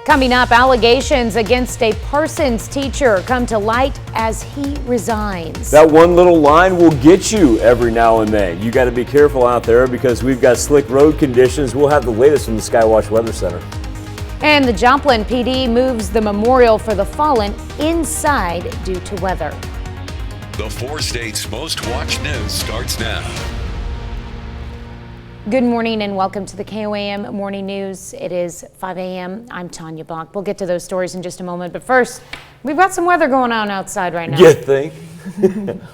Coming up, allegations against a Parsons teacher come to light as he resigns. That one little line will get you every now and then. You got to be careful out there because we've got slick road conditions. We'll have the latest from the Skywatch Weather Center. And the Joplin PD moves the memorial for the fallen inside due to weather. The 4 states' most watched news starts now. Good morning and welcome to the KOAM Morning News. It is 5 a.m. I'm Tanya Bach. We'll get to those stories in just a moment, but first, we've got some weather going on outside right now. You think?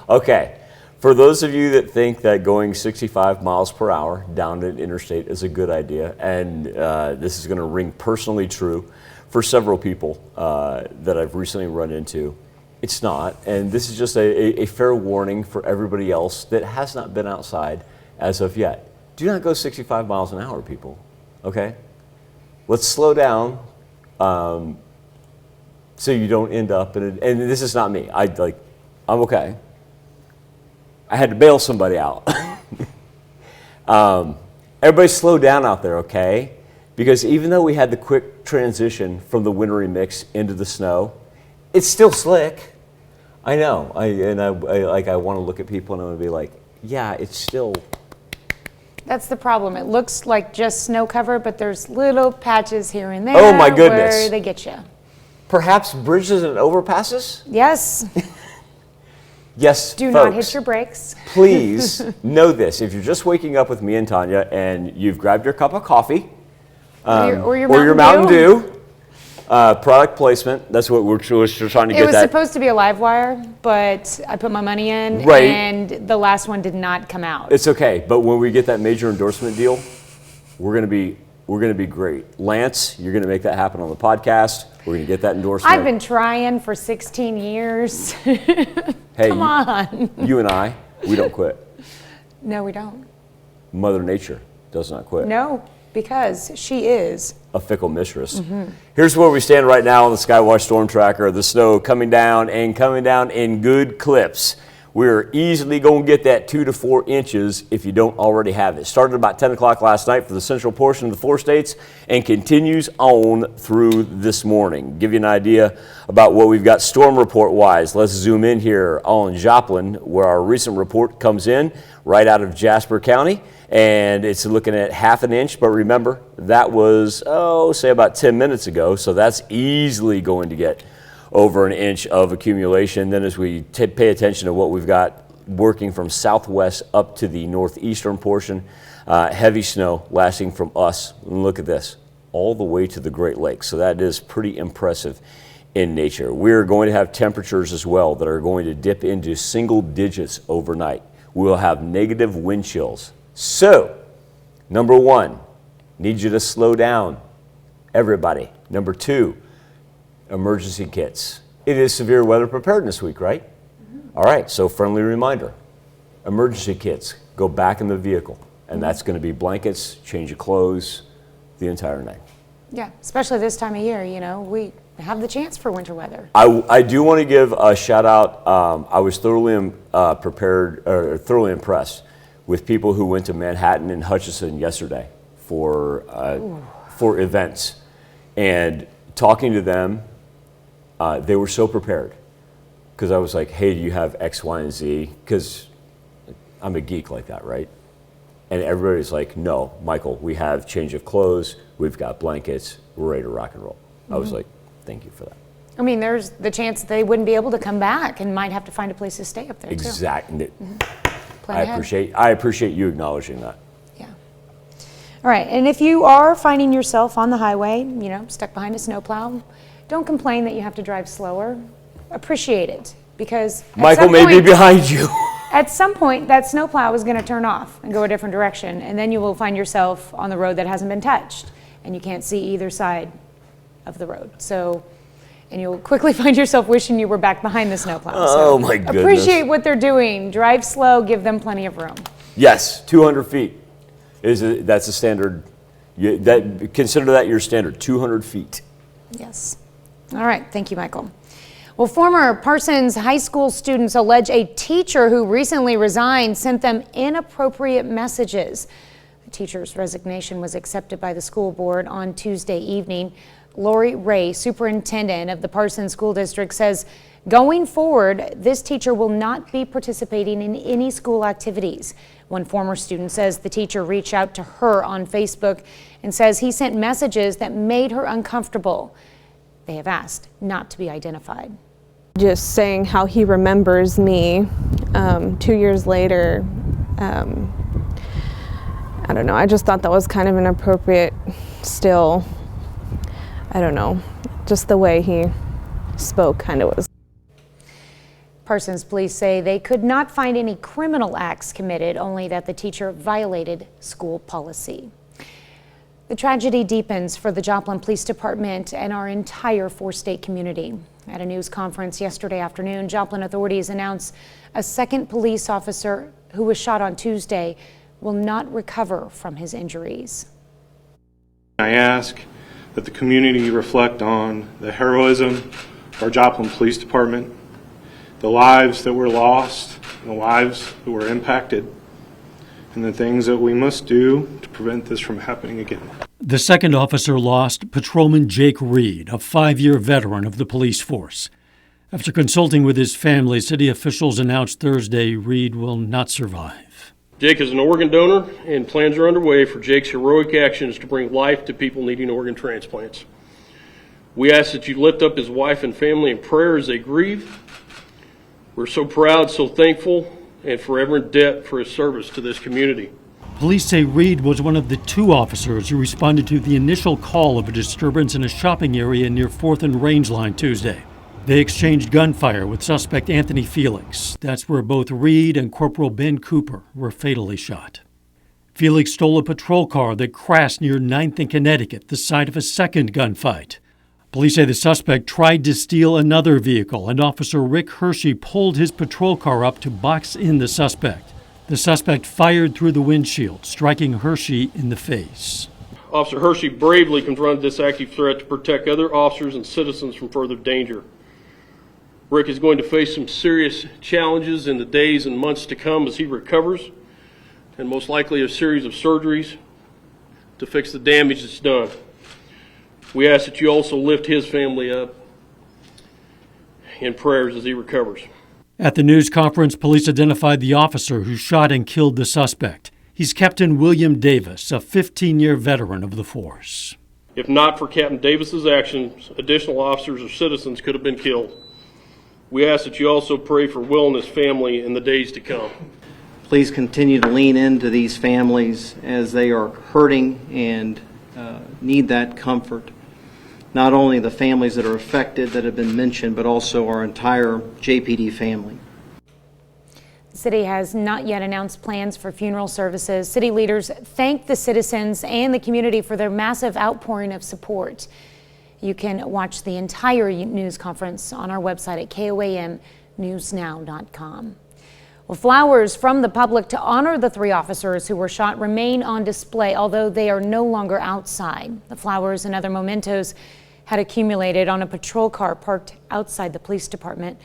Okay. For those of you that think that going 65 miles per hour down an interstate is a good idea, and this is going to ring personally true for several people that I've recently run into, it's not. And this is just a fair warning for everybody else that has not been outside as of yet. Do not go 65 miles an hour, people, okay? Let's slow down so you don't end up in and this is not me. I'm okay. I had to bail somebody out. Everybody slow down out there, okay? Because even though we had the quick transition from the wintry mix into the snow, it's still slick. I know. I want to look at people and I'm going to be like, yeah, it's still. That's the problem. It looks like just snow cover, but there's little patches here and there. Oh my goodness. Where they get you. Perhaps bridges and overpasses? Yes. Yes, Do folks, not hit your brakes. Please know this. If you're just waking up with me and Tanya and you've grabbed your cup of coffee or your Mountain Dew, product placement, that's what we're trying to get It was that. supposed to be a live wire, but I put my money in, Right. and the last one did not come out. It's okay, but when we get that major endorsement deal, we're gonna be great. Lance, you're gonna make that happen on the podcast. We're gonna get that endorsement. I've been trying for 16 years. Hey, Come on. You and I, we don't quit. No, we don't. Mother Nature does not quit. No, because she is A fickle mistress. Here's where we stand right now on the Skywatch Storm Tracker. The snow coming down in good clips. We're easily going to get that 2 to 4 inches if you don't already have it. Started about 10 o'clock last night for the central portion of the 4 states and continues on through this morning. Give you an idea about what we've got storm report wise. Let's zoom in here on Joplin, where our recent report comes in right out of Jasper County. And it's looking at half an inch, but remember, that was, say about 10 minutes ago, so that's easily going to get over an inch of accumulation. Then as we pay attention to what we've got working from southwest up to the northeastern portion, heavy snow lasting from us, and look at this, all the way to the Great Lakes. So that is pretty impressive in nature. We're going to have temperatures as well that are going to dip into single digits overnight. We'll have negative wind chills. So, number 1, need you to slow down, everybody. Number 2, emergency kits. It is severe weather preparedness week, right? All right, so friendly reminder, emergency kits, go back in the vehicle, and that's going to be blankets, change of clothes, the entire night. Yeah, especially this time of year, you know, we have the chance for winter weather. I do want to give a shout out. I was thoroughly impressed with people who went to Manhattan and Hutchinson yesterday for events, and talking to them, they were so prepared. Because I was like, hey, do you have X, Y, and Z? Because I'm a geek like that, right? And everybody's like, no, Michael, we have change of clothes, we've got blankets, we're ready to rock and roll. I was like, thank you for that. I mean, there's the chance that they wouldn't be able to come back and might have to find a place to stay up there, Exactly. too. I appreciate you acknowledging that. Yeah. All right, and if you are finding yourself on the highway, you know, stuck behind a snowplow, don't complain that you have to drive slower. Appreciate it, because Michael may be behind you. At some point, that snowplow is going to turn off and go a different direction, and then you will find yourself on the road that hasn't been touched, and you can't see either side of the road. So, and you'll quickly find yourself wishing you were back behind the snowplow. Oh, my goodness. Appreciate what they're doing. Drive slow, give them plenty of room. Yes, 200 feet. That's a standard. Consider that your standard, 200 feet. Yes. All right, thank you, Michael. Well, former Parsons High School students allege a teacher who recently resigned sent them inappropriate messages. The teacher's resignation was accepted by the school board on Tuesday evening. Lori Ray, superintendent of the Parsons School District, says going forward, this teacher will not be participating in any school activities. One former student says the teacher reached out to her on Facebook and says he sent messages that made her uncomfortable. They have asked not to be identified. Just saying how he remembers me 2 years later. I don't know, I just thought that was kind of inappropriate still. I don't know, just the way he spoke kind of was. Parsons police say they could not find any criminal acts committed, only that the teacher violated school policy. The tragedy deepens for the Joplin Police Department and our entire four-state community. At a news conference yesterday afternoon, Joplin authorities announced a second police officer who was shot on Tuesday will not recover from his injuries. I ask that the community reflect on the heroism of our Joplin Police Department, the lives that were lost, the lives that were impacted, and the things that we must do to prevent this from happening again. The second officer lost Patrolman Jake Reed, a 5-year veteran of the police force. After consulting with his family, city officials announced Thursday Reed will not survive. Jake is an organ donor, and plans are underway for Jake's heroic actions to bring life to people needing organ transplants. We ask that you lift up his wife and family in prayer as they grieve. We're so proud, so thankful, and forever in debt for his service to this community. Police say Reed was one of the 2 officers who responded to the initial call of a disturbance in a shopping area near 4th and Range Line Tuesday. They exchanged gunfire with suspect Anthony Felix. That's where both Reed and Corporal Ben Cooper were fatally shot. Felix stole a patrol car that crashed near 9th and Connecticut, the site of a second gunfight. Police say the suspect tried to steal another vehicle, and Officer Rick Hershey pulled his patrol car up to box in the suspect. The suspect fired through the windshield, striking Hershey in the face. Officer Hershey bravely confronted this active threat to protect other officers and citizens from further danger. Rick is going to face some serious challenges in the days and months to come as he recovers, and most likely a series of surgeries to fix the damage that's done. We ask that you also lift his family up in prayers as he recovers. At the news conference, police identified the officer who shot and killed the suspect. He's Captain William Davis, a 15-year veteran of the force. If not for Captain Davis's actions, additional officers or citizens could have been killed. We ask that you also pray for Will and his family in the days to come. Please continue to lean into these families as they are hurting and need that comfort. Not only the families that are affected that have been mentioned, but also our entire JPD family. The city has not yet announced plans for funeral services. City leaders thank the citizens and the community for their massive outpouring of support. You can watch the entire news conference on our website at KOAMnewsnow.com. Well, flowers from the public to honor the 3 officers who were shot remain on display, although they are no longer outside. The flowers and other mementos had accumulated on a patrol car parked outside the police department.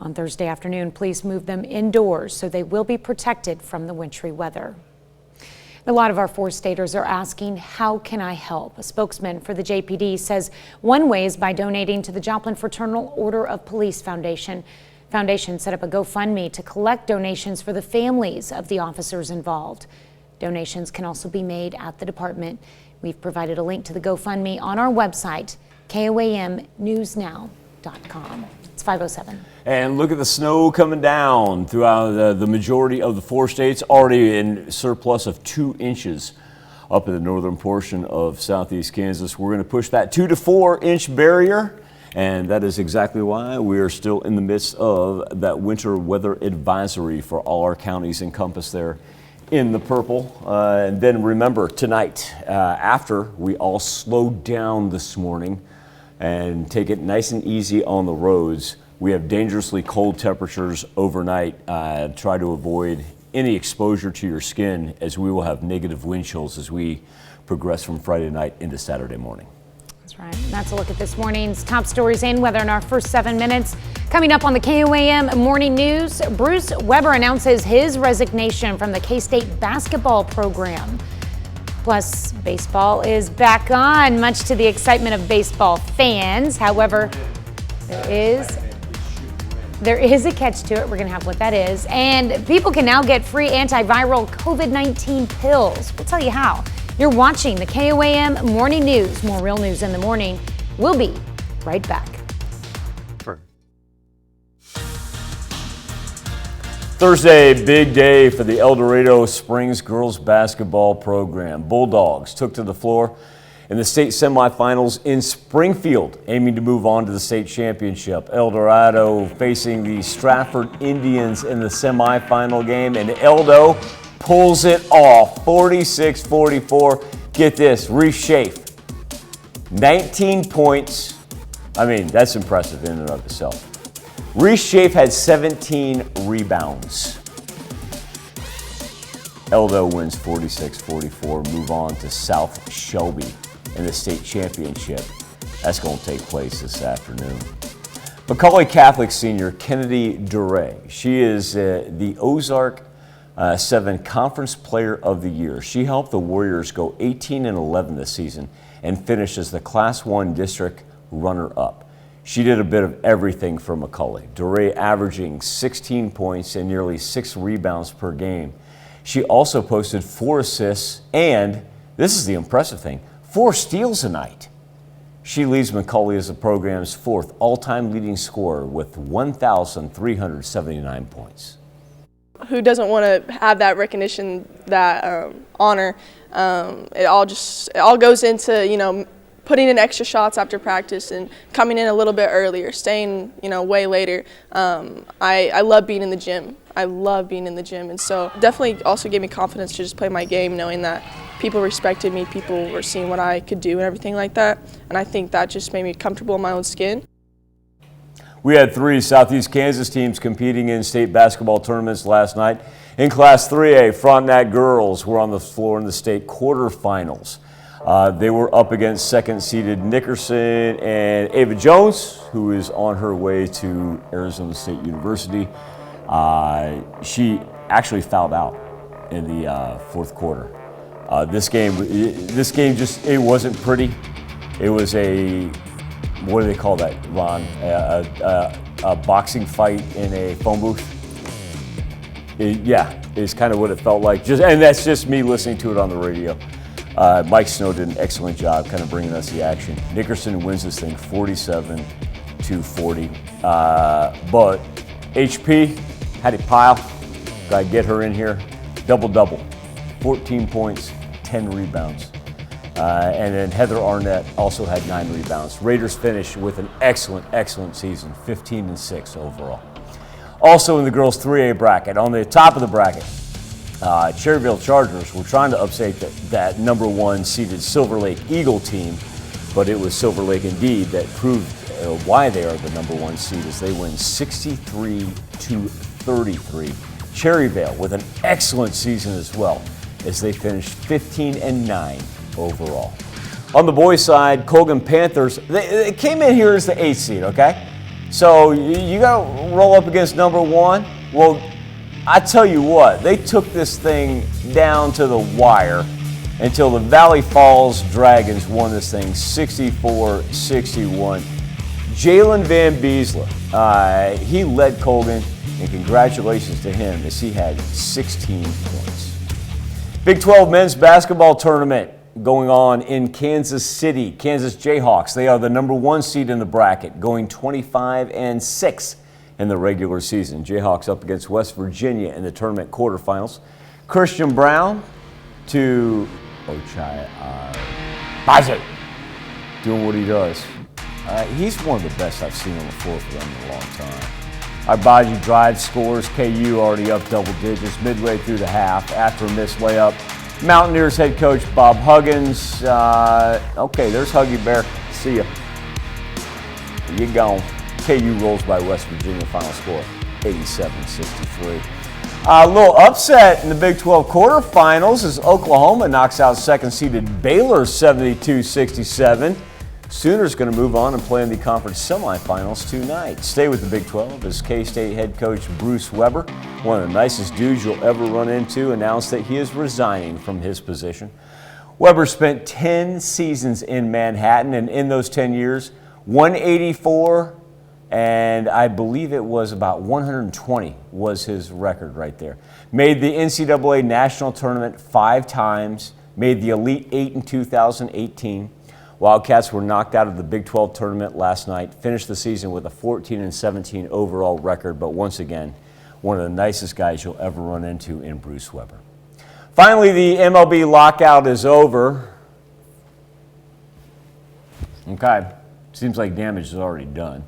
On Thursday afternoon, police moved them indoors so they will be protected from the wintry weather. A lot of our four-staters are asking, how can I help? A spokesman for the JPD says one way is by donating to the Joplin Fraternal Order of Police Foundation. Foundation set up a GoFundMe to collect donations for the families of the officers involved. Donations can also be made at the department. We've provided a link to the GoFundMe on our website, KOAMnewsnow.com. It's 5:07. And look at the snow coming down throughout the majority of the 4 states, already in surplus of 2 inches up in the northern portion of southeast Kansas. We're going to push that 2 to 4 inch barrier, and that is exactly why we are still in the midst of that winter weather advisory for all our counties encompassed there in the purple. And then remember, tonight, after we all slow down this morning and take it nice and easy on the roads, we have dangerously cold temperatures overnight. Try to avoid any exposure to your skin, as we will have negative wind chills as we progress from Friday night into Saturday morning. That's right. That's a look at this morning's top stories and weather in our first 7 minutes. Coming up on the KOAM Morning News, Bruce Weber announces his resignation from the K-State basketball program. Plus, baseball is back on, much to the excitement of baseball fans. However, there is a catch to it. We're going to have what that is. And people can now get free antiviral COVID-19 pills. We'll tell you how. You're watching the KOAM Morning News. More real news in the morning. We'll be right back. Thursday, big day for the El Dorado Springs girls basketball program. Bulldogs took to the floor in the state semifinals in Springfield, aiming to move on to the state championship. El Dorado facing the Stratford Indians in the semifinal game, and Eldo pulls it off, 46-44. Get this, Reese Schaaf, 19 points. I mean, that's impressive in and of itself. Reese Schaaf had 17 rebounds. Eldo wins 46-44, move on to South Shelby in the state championship. That's going to take place this afternoon. Macaulay Catholic senior Kennedy Duray. She is the Ozark 7 Conference Player of the Year. She helped the Warriors go 18-11 this season and finish as the Class 1 district runner-up. She did a bit of everything for Macaulay. Duray averaging 16 points and nearly 6 rebounds per game. She also posted 4 assists and, this is the impressive thing, 4 steals a night. She leads Macaulay as the program's 4th all-time leading scorer with 1,379 points. Who doesn't want to have that recognition, that honor? It all goes into, putting in extra shots after practice and coming in a little bit earlier, staying, way later. I love being in the gym. I love being in the gym, and so definitely also gave me confidence to just play my game, knowing that people respected me, people were seeing what I could do and everything like that, and I think that just made me comfortable in my own skin. We had 3 Southeast Kansas teams competing in state basketball tournaments last night. In Class 3A, Frontenac girls were on the floor in the state quarterfinals. They were up against second-seeded Nickerson and Ava Jones, who is on her way to Arizona State University. She actually fouled out in the 4th quarter. This game just, it wasn't pretty. It was a, what do they call that, Ron? A boxing fight in a phone booth. Is kind of what it felt like. And that's just me listening to it on the radio. Mike Snow did an excellent job kind of bringing us the action. Nickerson wins this thing 47-40. But HP had a pile. Got to get her in here. Double-double. 14 points, 10 rebounds. And then Heather Arnett also had 9 rebounds. Raiders finished with an excellent season, 15-6 overall. Also in the girls 3A bracket, on the top of the bracket, Cherryville Chargers were trying to upset that number 1 seeded Silver Lake Eagle team, but it was Silver Lake indeed that proved why they are the number 1 seed as they win 63-33. Cherryville with an excellent season as well as they finished 15-9 overall. On the boys' side, Colgan Panthers, they came in here as the 8th seed, okay? So you got to roll up against number 1. Well, I tell you what, they took this thing down to the wire until the Valley Falls Dragons won this thing 64-61. Jalen Van Beesler, he led Colgan, and congratulations to him as he had 16 points. Big 12 men's basketball tournament going on in Kansas City. Kansas Jayhawks, they are the number 1 seed in the bracket, going 25-6. in the regular season. Jayhawks up against West Virginia in the tournament quarterfinals. Christian Brown to Bajay doing what he does. He's one of the best I've seen on the floor for them in a long time. Agbaji drives, scores. KU already up double digits midway through the half after a missed layup. Mountaineers head coach Bob Huggins. Okay, there's Huggy Bear. See ya. You gone. KU rolls by West Virginia, final score 87-63. A little upset in the Big 12 quarterfinals as Oklahoma knocks out second-seeded Baylor 72-67. Sooners going to move on and play in the conference semifinals tonight. Stay with the Big 12 as K-State head coach Bruce Weber, one of the nicest dudes you'll ever run into, announced that he is resigning from his position. Weber spent 10 seasons in Manhattan, and in those 10 years, 184 and I believe it was about 120 was his record right there. Made the NCAA National Tournament 5 times, made the Elite 8 in 2018. Wildcats were knocked out of the Big 12 tournament last night, finished the season with a 14-17 overall record, but once again, one of the nicest guys you'll ever run into in Bruce Weber. Finally, the MLB lockout is over. Okay, seems like damage is already done.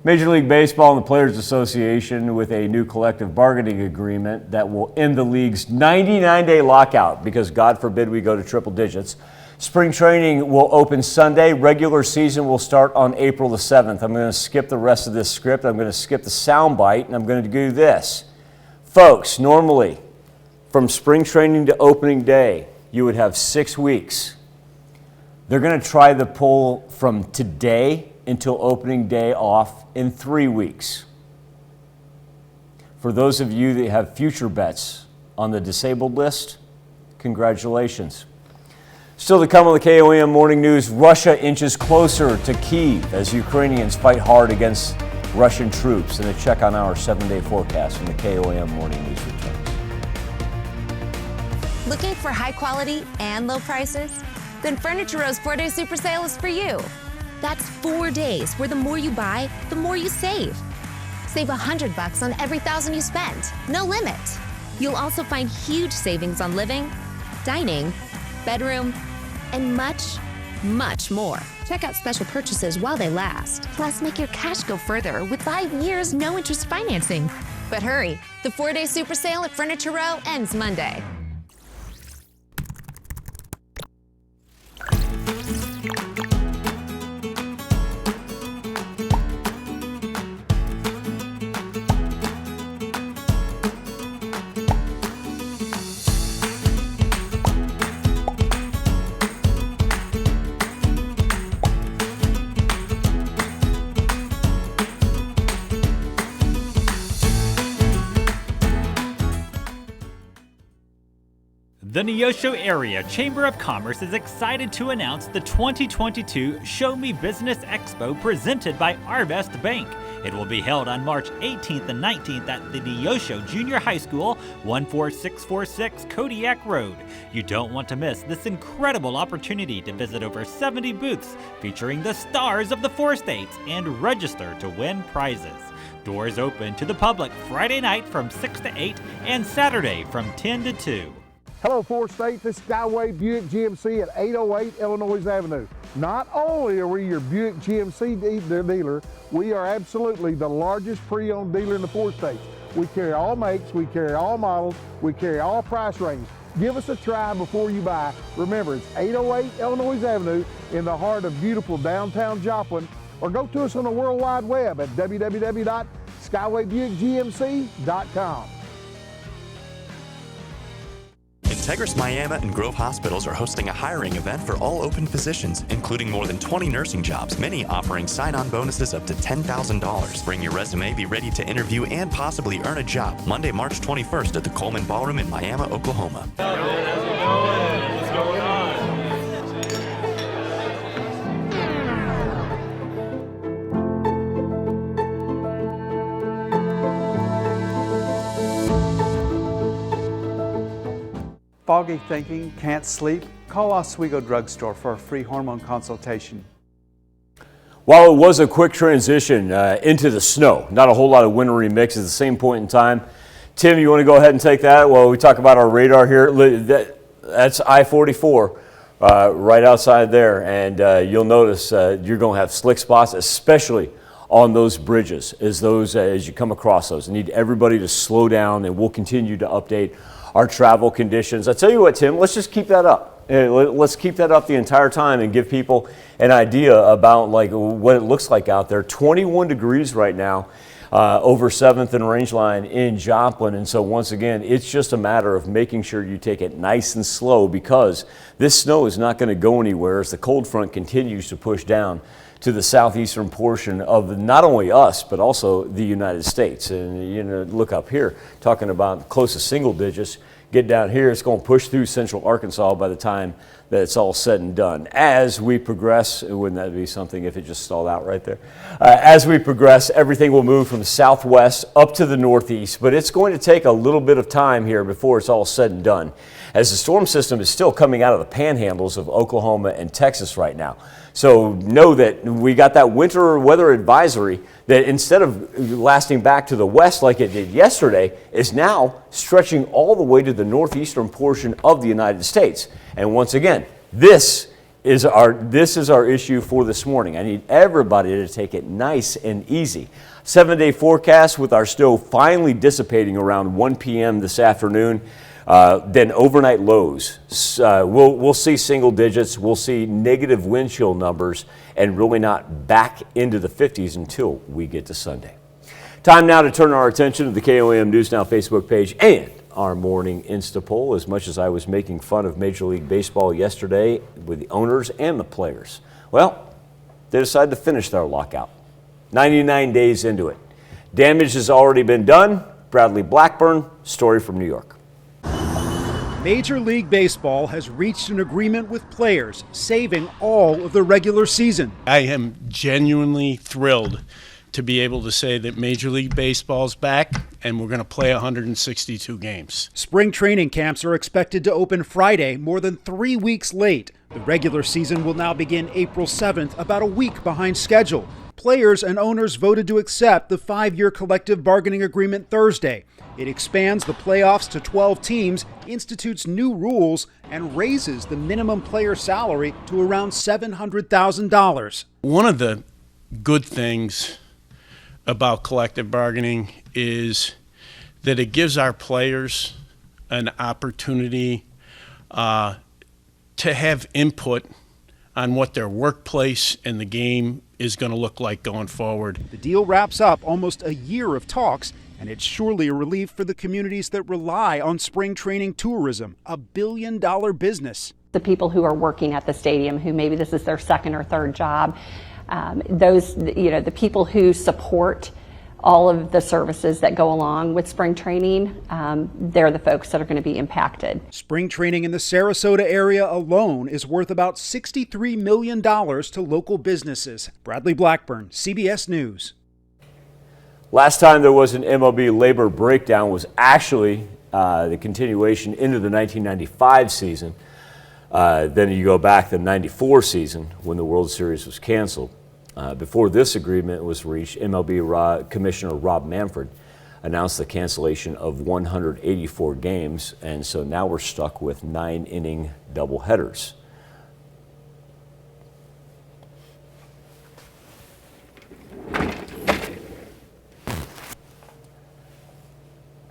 Major League Baseball and the Players Association with a new collective bargaining agreement that will end the league's 99-day lockout because God forbid we go to triple digits. Spring training will open Sunday. Regular season will start on April the 7th. I'm going to skip the rest of this script. I'm going to skip the sound bite, and I'm going to do this. Folks, normally, from spring training to opening day, you would have 6 weeks. They're going to try the pull from today until opening day off in 3 weeks. For those of you that have future bets on the disabled list, congratulations. Still to come on the KOAM Morning News, Russia inches closer to Kyiv as Ukrainians fight hard against Russian troops. And a check on our 7-day forecast from the KOAM Morning News returns. Looking for high quality and low prices? Then Furniture Row's 4-day super sale is for you. That's 4 days where the more you buy, the more you save. Save $100 on every $1,000 you spend. No limit. You'll also find huge savings on living, dining, bedroom, and much, much more. Check out special purchases while they last. Plus, make your cash go further with 5 years no interest financing. But hurry, the 4-day super sale at Furniture Row ends Monday. The Neosho Area Chamber of Commerce is excited to announce the 2022 Show Me Business Expo presented by Arvest Bank. It will be held on March 18th and 19th at the Neosho Junior High School, 14646 Kodiak Road. You don't want to miss this incredible opportunity to visit over 70 booths featuring the stars of the 4 states and register to win prizes. Doors open to the public Friday night from 6 to 8 and Saturday from 10 to 2. Hello, 4 State. This is Skyway Buick GMC at 808 Illinois Avenue. Not only are we your Buick GMC dealer, we are absolutely the largest pre-owned dealer in the 4 states. We carry all makes, we carry all models, we carry all price ranges. Give us a try before you buy. Remember, it's 808 Illinois Avenue in the heart of beautiful downtown Joplin, or go to us on the World Wide Web at www.skywaybuickgmc.com. Integris Miami and Grove Hospitals are hosting a hiring event for all open positions, including more than 20 nursing jobs, many offering sign-on bonuses up to $10,000. Bring your resume, be ready to interview, and possibly earn a job Monday, March 21st at the Coleman Ballroom in Miami, Oklahoma. What's going on? Foggy thinking, can't sleep? Call Oswego Drugstore for a free hormone consultation. While it was a quick transition into the snow, not a whole lot of wintry mix at the same point in time. Tim, you want to go ahead and take that while we talk about our radar here? That's I-44 right outside there, and you'll notice you're going to have slick spots, especially on those bridges as you come across those. I need everybody to slow down, and we'll continue to update our travel conditions. I tell you what, Tim, let's just keep that up. Let's keep that up the entire time and give people an idea about like what it looks like out there. 21 degrees right now over 7th and Rangeline in Joplin. And so once again, it's just a matter of making sure you take it nice and slow because this snow is not going to go anywhere as the cold front continues to push down to the southeastern portion of not only us, but also the United States. And you know, look up here, talking about close to single digits. Get down here, it's going to push through central Arkansas by the time that it's all said and done. As we progress, wouldn't that be something if it just stalled out right there? As we progress, everything will move from the southwest up to the northeast, but it's going to take a little bit of time here before it's all said and done, as the storm system is still coming out of the panhandles of Oklahoma and Texas right now. So know that we got that winter weather advisory that, instead of lasting back to the west like it did yesterday, is now stretching all the way to the northeastern portion of the United States. And once again, this is our issue for this morning. I need everybody to take it nice and easy. 7-day forecast with our snow finally dissipating around 1 p.m. this afternoon. Then overnight lows. We'll see single digits. We'll see negative wind chill numbers, and really not back into the 50s until we get to Sunday. Time now to turn our attention to the KOAM News Now Facebook page and our morning Insta poll. As much as I was making fun of Major League Baseball yesterday with the owners and the players, well, they decided to finish their lockout. 99 days into it. Damage has already been done. Bradley Blackburn, story from New York. Major League Baseball has reached an agreement with players, saving all of the regular season. I am genuinely thrilled to be able to say that Major League Baseball's back and we're going to play 162 games. Spring training camps are expected to open Friday, more than 3 weeks late. The regular season will now begin April 7th, about a week behind schedule. Players and owners voted to accept the 5-year collective bargaining agreement Thursday. It expands the playoffs to 12 teams, institutes new rules, and raises the minimum player salary to around $700,000. One of the good things about collective bargaining is that it gives our players an opportunity to have input on what their workplace and the game is going to look like going forward. The deal wraps up almost a year of talks, and it's surely a relief for the communities that rely on spring training tourism, a billion-dollar business. The people who are working at the stadium, who maybe this is their second or third job, the people who support all of the services that go along with spring training, they're the folks that are going to be impacted. Spring training in the Sarasota area alone is worth about $63 million to local businesses. Bradley Blackburn, CBS News. Last time there was an MLB labor breakdown was actually the continuation into the 1995 season. Then you go back to the 94 season when the World Series was canceled. Before this agreement was reached, MLB Commissioner Rob Manfred announced the cancellation of 184 games, and so now we're stuck with 9-inning doubleheaders.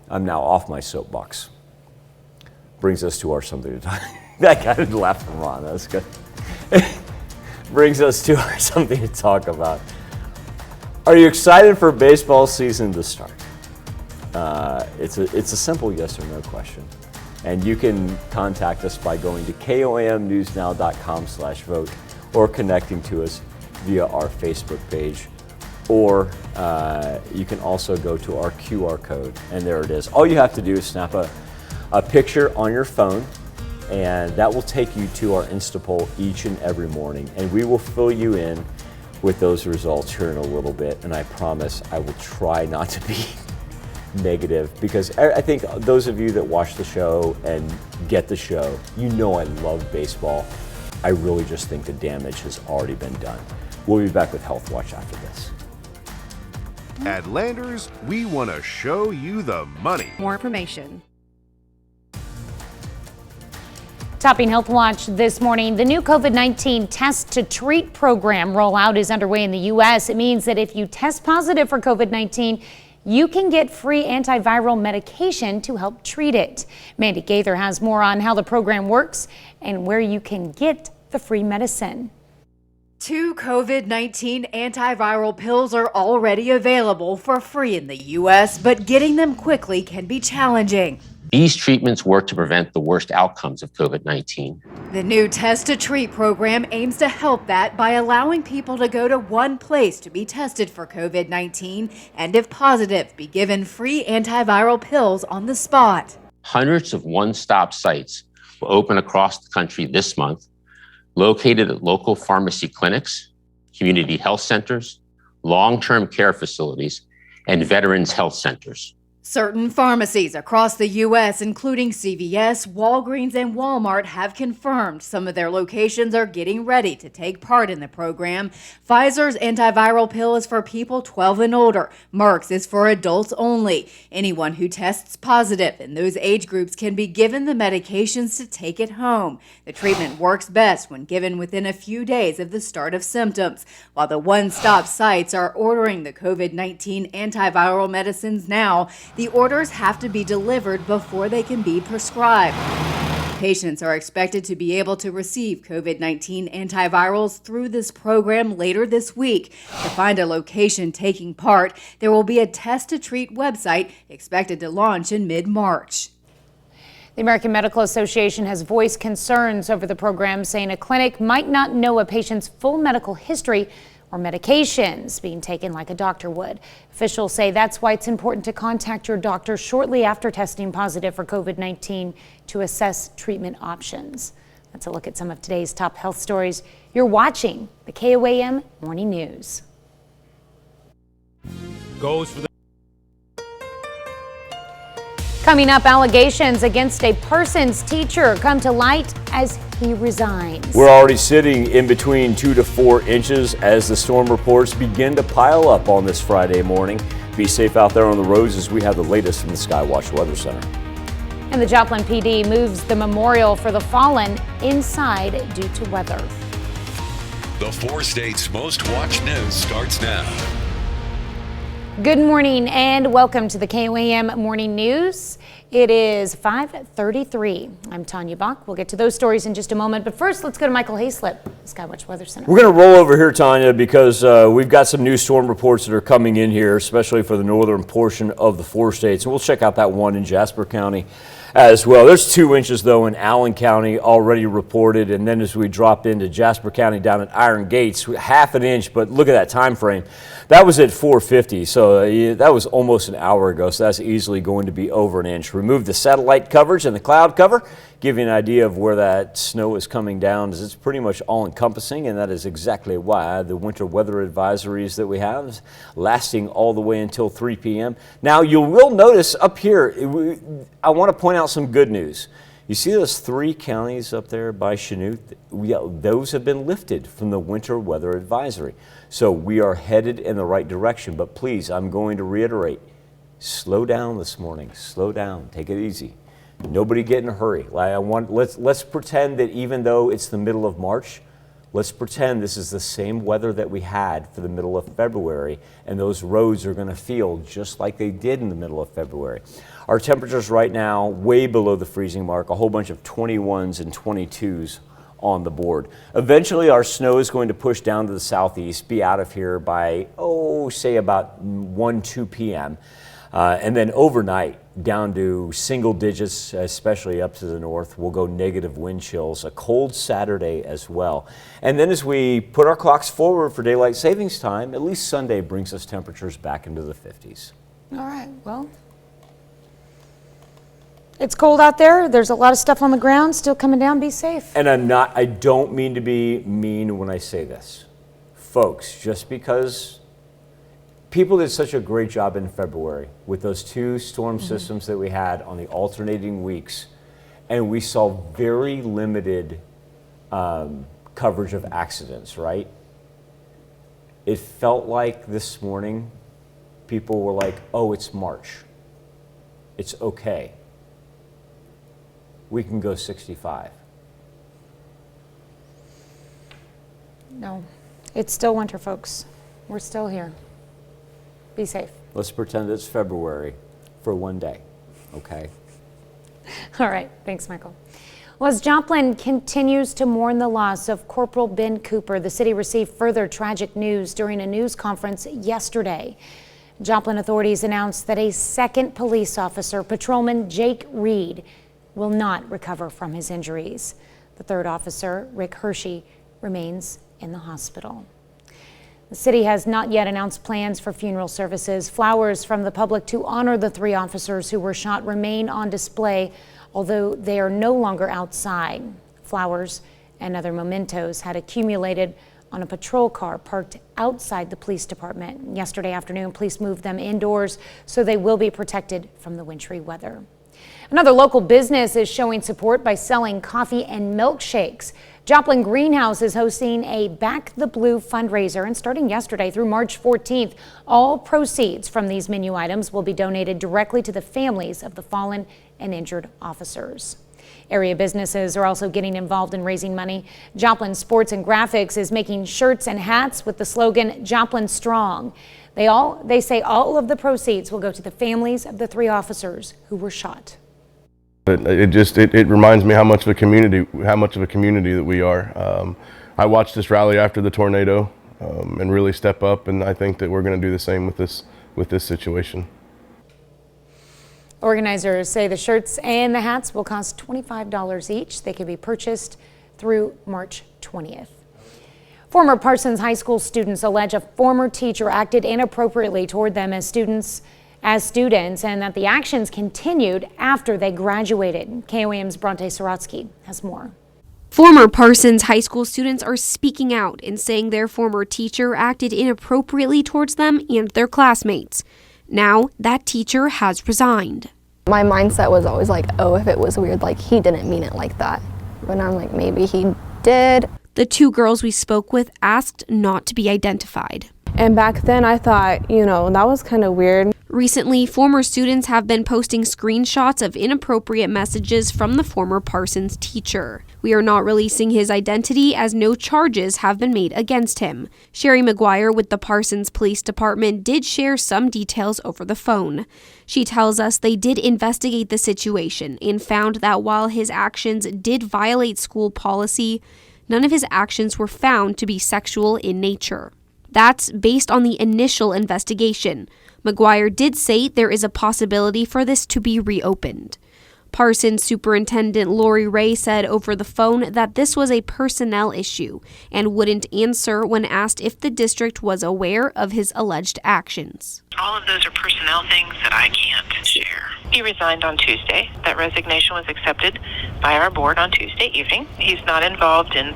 I'm now off my soapbox. Brings us to our something to talk. That guy didn't laugh from Ron. That's good. Brings us to our something to talk about. Are you excited for baseball season to start? It's a simple yes or no question. And you can contact us by going to komnewsnow.com/vote or connecting to us via our Facebook page. Or you can also go to our QR code, and there it is. All you have to do is snap a picture on your phone, and that will take you to our Insta poll each and every morning. And we will fill you in with those results here in a little bit. And I promise I will try not to be negative, because I think those of you that watch the show and get the show, you know I love baseball. I really just think the damage has already been done. We'll be back with Health Watch after this. At Landers, we want to show you the money. More information. Topping Health Watch this morning, the new COVID-19 Test to Treat program rollout is underway in the U.S. It means that if you test positive for COVID-19, you can get free antiviral medication to help treat it. Mandy Gaither has more on how the program works and where you can get the free medicine. 2 COVID-19 antiviral pills are already available for free in the U.S., but getting them quickly can be challenging. These treatments work to prevent the worst outcomes of COVID-19. The new Test to Treat program aims to help that by allowing people to go to one place to be tested for COVID-19 and, if positive, be given free antiviral pills on the spot. Hundreds of one-stop sites will open across the country this month, located at local pharmacy clinics, community health centers, long-term care facilities, and veterans health centers. Certain pharmacies across the U.S., including CVS, Walgreens, and Walmart, have confirmed some of their locations are getting ready to take part in the program. Pfizer's antiviral pill is for people 12 and older. Merck's is for adults only. Anyone who tests positive in those age groups can be given the medications to take at home. The treatment works best when given within a few days of the start of symptoms, while the one-stop sites are ordering the COVID-19 antiviral medicines now. The orders have to be delivered before they can be prescribed. Patients are expected to be able to receive COVID-19 antivirals through this program later this week. To find a location taking part, there will be a Test to Treat website expected to launch in mid-March. The American Medical Association has voiced concerns over the program, saying a clinic might not know a patient's full medical history or medications being taken like a doctor would. Officials say that's why it's important to contact your doctor shortly after testing positive for COVID-19 to assess treatment options. That's a look at some of today's top health stories. You're watching the KOAM Morning News. Goes for the Coming up, allegations against a Parsons teacher come to light as he resigns. We're already sitting in between 2 to 4 inches as the storm reports begin to pile up on this Friday morning. Be safe out there on the roads as we have the latest from the Skywatch Weather Center. And the Joplin PD moves the memorial for the fallen inside due to weather. The 4 states' most watched news starts now. Good morning and welcome to the KOAM Morning News. It is 5:33. I'm Tanya Bach. We'll get to those stories in just a moment, but first let's go to Michael Hayslip, Skywatch Weather Center. We're going to roll over here, Tanya, because we've got some new storm reports that are coming in here, especially for the northern portion of the 4 states. And we'll check out that one in Jasper County as well. There's 2 inches, though, in Allen County already reported. And then as we drop into Jasper County down at Iron Gates, half an inch. But look at that time frame. That was at 4:50, so that was almost an hour ago. So that's easily going to be over an inch. Remove the satellite coverage and the cloud cover. Give you an idea of where that snow is coming down, as it's pretty much all-encompassing, and that is exactly why the winter weather advisories that we have is lasting all the way until 3 p.m. Now, you will notice up here, I want to point out some good news. You see those 3 counties up there by Chanute? Those have been lifted from the winter weather advisory. So we are headed in the right direction, but please, I'm going to reiterate, slow down this morning, slow down, take it easy. Nobody get in a hurry. Let's pretend that even though it's the middle of March, let's pretend this is the same weather that we had for the middle of February, and those roads are going to feel just like they did in the middle of February. Our temperatures right now way below the freezing mark, a whole bunch of 21s and 22s on the board. Eventually our snow is going to push down to the southeast, be out of here by, say about 1-2 p.m. And then overnight down to single digits, especially up to the north. We'll go negative wind chills, a cold Saturday as well. And then as we put our clocks forward for daylight savings time, at least Sunday brings us temperatures back into the 50s. All right, well, it's cold out there. There's a lot of stuff on the ground still coming down. Be safe. And I don't mean to be mean when I say this. Folks, just because people did such a great job in February with those 2 storm systems that we had on the alternating weeks, and we saw very limited coverage of accidents, right? It felt like this morning people were like, oh, it's March. It's okay. We can go 65. No, it's still winter, folks. We're still here. Be safe. Let's pretend it's February for one day, okay? All right, thanks, Michael. Well, as Joplin continues to mourn the loss of Corporal Ben Cooper, the city received further tragic news during a news conference yesterday. Joplin authorities announced that a second police officer, Patrolman Jake Reed, will not recover from his injuries. The third officer, Rick Hershey, remains in the hospital. The city has not yet announced plans for funeral services. Flowers from the public to honor the 3 officers who were shot remain on display although they are no longer outside. Flowers and other mementos had accumulated on a patrol car parked outside the police department. Yesterday afternoon, police moved them indoors so they will be protected from the wintry weather. Another local business is showing support by selling coffee and milkshakes. Joplin Greenhouse is hosting a Back the Blue fundraiser, and starting yesterday through March 14th, all proceeds from these menu items will be donated directly to the families of the fallen and injured officers. Area businesses are also getting involved in raising money. Joplin Sports and Graphics is making shirts and hats with the slogan Joplin Strong. They say all of the proceeds will go to the families of the 3 officers who were shot. It reminds me how much of a community that we are. I watched this rally after the tornado and really step up, and I think that we're going to do the same with this situation. Organizers say the shirts and the hats will cost $25 each. They can be purchased through March 20th. Former Parsons High School students allege a former teacher acted inappropriately toward them as students, and that the actions continued after they graduated. KOAM's Bronte Sorotsky has more. Former Parsons High School students are speaking out and saying their former teacher acted inappropriately towards them and their classmates. Now, that teacher has resigned. My mindset was always like, oh, if it was weird, like he didn't mean it like that. But I'm like, maybe he did. The 2 girls we spoke with asked not to be identified. And back then I thought, that was kind of weird. Recently, former students have been posting screenshots of inappropriate messages from the former Parsons teacher. We are not releasing his identity as no charges have been made against him. Sherry McGuire with the Parsons Police Department did share some details over the phone. She tells us they did investigate the situation and found that while his actions did violate school policy, none of his actions were found to be sexual in nature. That's based on the initial investigation. McGuire did say there is a possibility for this to be reopened. Parsons Superintendent Lori Ray said over the phone that this was a personnel issue and wouldn't answer when asked if the district was aware of his alleged actions. All of those are personnel things that I can't share. He resigned on Tuesday. That resignation was accepted by our board on Tuesday evening. He's not involved in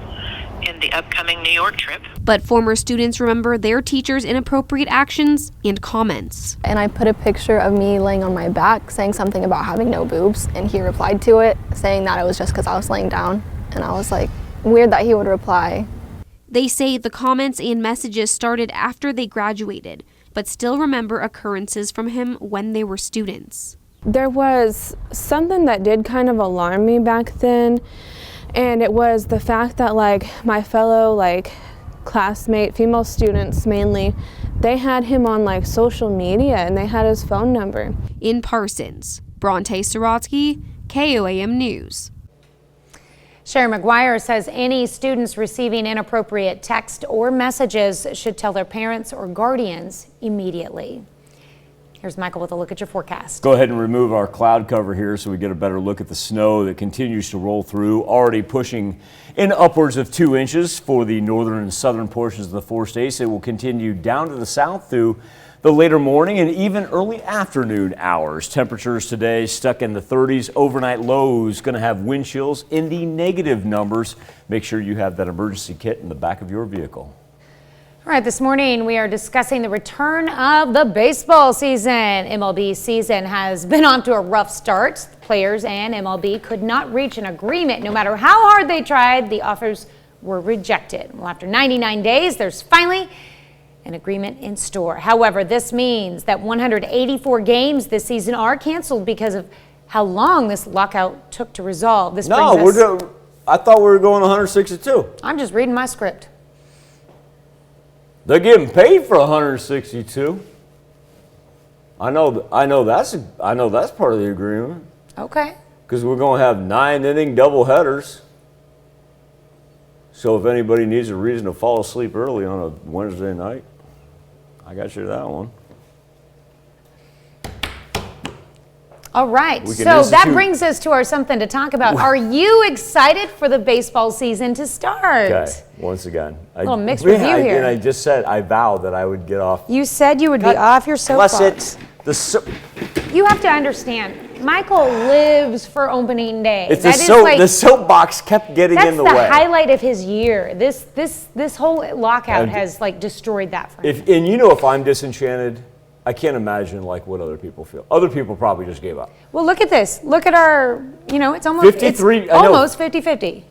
the upcoming New York trip. But former students remember their teacher's inappropriate actions and comments. And I put a picture of me laying on my back saying something about having no boobs, and he replied to it saying that it was just because I was laying down. And I was like, weird that he would reply. They say the comments and messages started after they graduated, but still remember occurrences from him when they were students. There was something that did kind of alarm me back then. And it was the fact that my fellow classmate, female students mainly, they had him on social media and they had his phone number. In Parsons, Bronte Sorotsky, KOAM News. Sherry McGuire says any students receiving inappropriate text or messages should tell their parents or guardians immediately. Here's Michael with a look at your forecast. Go ahead and remove our cloud cover here so we get a better look at the snow that continues to roll through, already pushing in upwards of 2 inches for the northern and southern portions of the 4 states. It will continue down to the south through the later morning and even early afternoon hours. Temperatures today stuck in the 30s. Overnight lows going to have wind chills in the negative numbers. Make sure you have that emergency kit in the back of your vehicle. All right, this morning we are discussing the return of the baseball season. MLB season has been off to a rough start. Players and MLB could not reach an agreement. No matter how hard they tried, the offers were rejected. Well, after 99 days, there's finally an agreement in store. However, this means that 184 games this season are canceled because of how long this lockout took to resolve. I thought we were going 162. I'm just reading my script. They're getting paid for 162. I know that's part of the agreement. Okay. Because we're going to have 9-inning doubleheaders. So if anybody needs a reason to fall asleep early on a Wednesday night, I got you that one. All right, so that brings us to our something to talk about. Are you excited for the baseball season to start? Okay, once again. A little mixed review here. And I just said I vowed that I would get off. You said you would be off your soapbox. You have to understand, Michael lives for opening day. It's That the soapbox kept getting in the way. That's the highlight of his year. This whole lockout has like destroyed that for him. And you know, if I'm disenchanted, I can't imagine like what other people feel. Other people probably just gave up. Well, look at this. Look at our, it's almost 53. It's almost 50-50.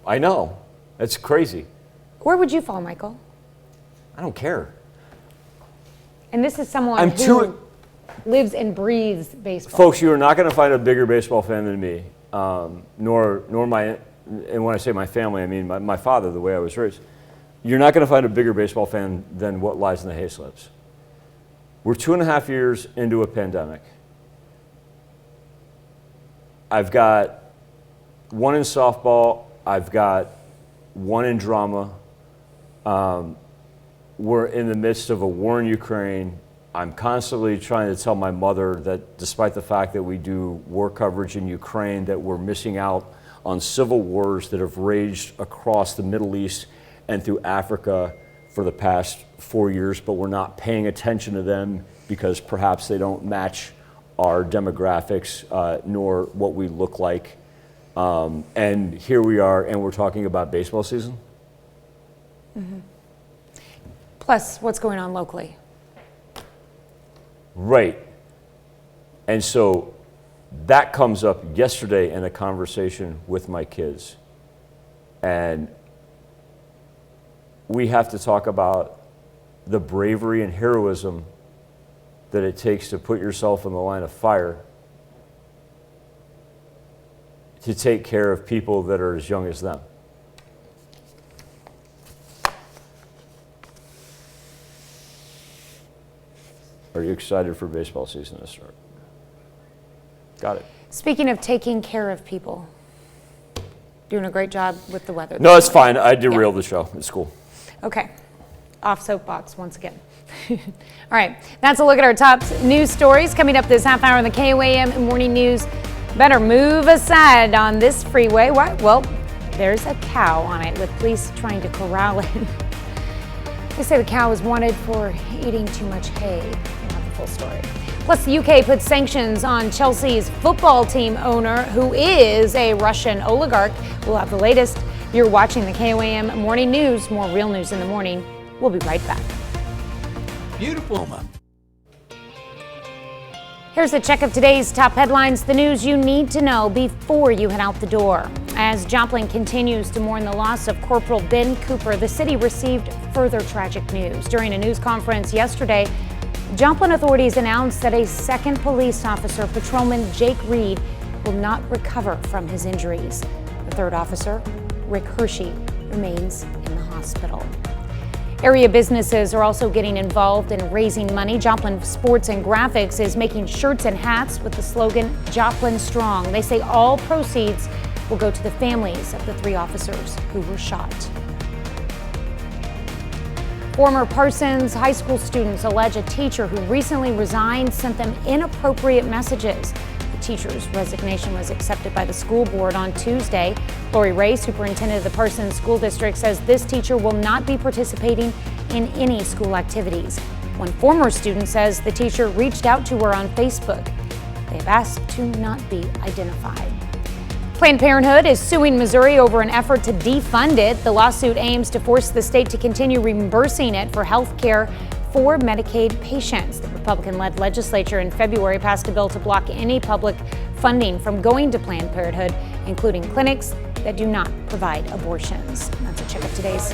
I know. That's crazy. Where would you fall, Michael? I don't care. And this is someone who lives and breathes baseball. Folks, you are not going to find a bigger baseball fan than me, nor my, and when I say my family, I mean my father, the way I was raised. You're not going to find a bigger baseball fan than what lies in the hay slips. We're 2.5 years into a pandemic. I've got one in softball. I've got one in drama. We're in the midst of a war in Ukraine. I'm constantly trying to tell my mother that despite the fact that we do war coverage in Ukraine, that we're missing out on civil wars that have raged across the Middle East and through Africa for the past 4 years, but we're not paying attention to them because perhaps they don't match our demographics nor what we look like. And here we are, and we're talking about baseball season. Mm-hmm. Plus, what's going on locally. Right. And so that comes up yesterday in a conversation with my kids. And we have to talk about the bravery and heroism that it takes to put yourself in the line of fire to take care of people that are as young as them. Are you excited for baseball season to start? Got it. Speaking of taking care of people, doing a great job with the weather. No, it's fine. I derailed the show. It's cool. Okay. Off soapbox once again. All right. That's a look at our top news stories coming up this half hour in the KOAM Morning News. Better move aside on this freeway. Why? Well, there's a cow on it with police trying to corral it. They say the cow is wanted for eating too much hay. We'll have the full story. Plus, the UK puts sanctions on Chelsea's football team owner, who is a Russian oligarch. We'll have the latest. You're watching the KOAM Morning News. More real news in the morning. We'll be right back. Beautiful. Here's a check of today's top headlines, the news you need to know before you head out the door. As Joplin continues to mourn the loss of Corporal Ben Cooper, the city received further tragic news. During a news conference yesterday, Joplin authorities announced that a second police officer, Patrolman Jake Reed, will not recover from his injuries. The third officer, Rick Hershey, remains in the hospital. Area businesses are also getting involved in raising money. Joplin Sports and Graphics is making shirts and hats with the slogan Joplin Strong. They say all proceeds will go to the families of the 3 officers who were shot. Former Parsons high school students allege a teacher who recently resigned sent them inappropriate messages. The teacher's resignation was accepted by the school board on Tuesday. Lori Ray, superintendent of the Parsons School District, says this teacher will not be participating in any school activities. One former student says the teacher reached out to her on Facebook. They've asked to not be identified. Planned Parenthood is suing Missouri over an effort to defund it. The lawsuit aims to force the state to continue reimbursing it for health care for Medicaid patients. The Republican-led legislature in February passed a bill to block any public funding from going to Planned Parenthood, including clinics that do not provide abortions. That's a check of today's.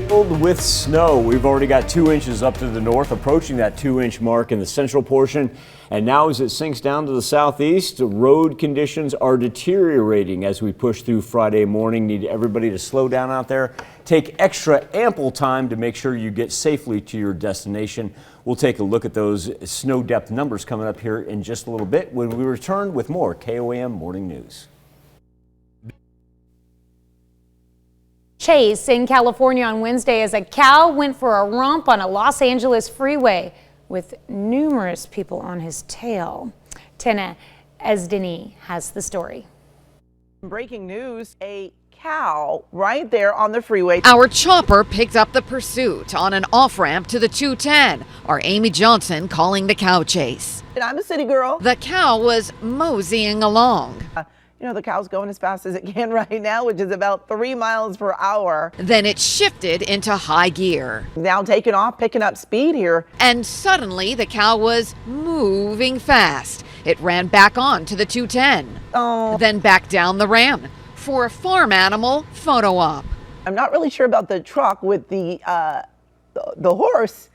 Filled with snow. We've already got 2 inches up to the north, approaching that 2-inch mark in the central portion. And now as it sinks down to the southeast, the road conditions are deteriorating as we push through Friday morning. Need everybody to slow down out there. Take extra ample time to make sure you get safely to your destination. We'll take a look at those snow depth numbers coming up here in just a little bit when we return with more KOAM Morning News. Chase in California on Wednesday as a cow went for a romp on a Los Angeles freeway with numerous people on his tail. Tena Ezdeni has the story. Breaking news, a cow right there on the freeway. Our chopper picked up the pursuit on an off-ramp to the 210. Our Amy Johnson calling the cow chase. And I'm a city girl. The cow was moseying along. You know, the cow's going as fast as it can right now, which is about 3 miles per hour. Then it shifted into high gear. Now taking off, picking up speed here. And suddenly the cow was moving fast. It ran back on to the 210. Then back down the ramp for a farm animal photo op. I'm not really sure about the truck with the horse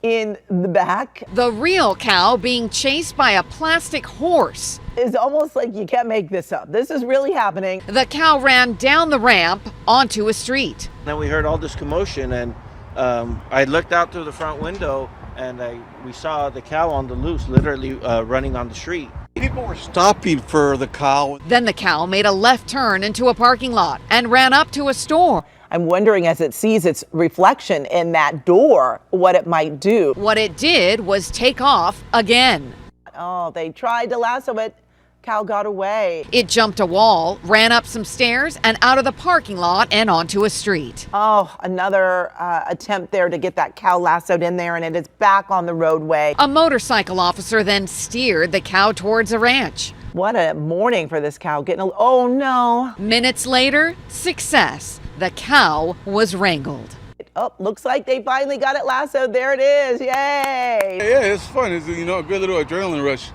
in the back. The real cow being chased by a plastic horse. It's almost like you can't make this up. This is really happening. The cow ran down the ramp onto a street. Then we heard all this commotion, and I looked out through the front window, and we saw the cow on the loose, literally running on the street. People were stopping for the cow. Then the cow made a left turn into a parking lot and ran up to a store. I'm wondering, as it sees its reflection in that door, what it might do. What it did was take off again. Oh, they tried to lasso it. Cow got away. It jumped a wall, ran up some stairs, and out of the parking lot and onto a street. Oh, another attempt there to get that cow lassoed in there, and it is back on the roadway. A motorcycle officer then steered the cow towards a ranch. What a morning for this cow getting oh no. Minutes later, success. The cow was wrangled. Oh, looks like they finally got it lassoed. There it is. Yay. Yeah, it's fun. It's, you know, a good little adrenaline rush,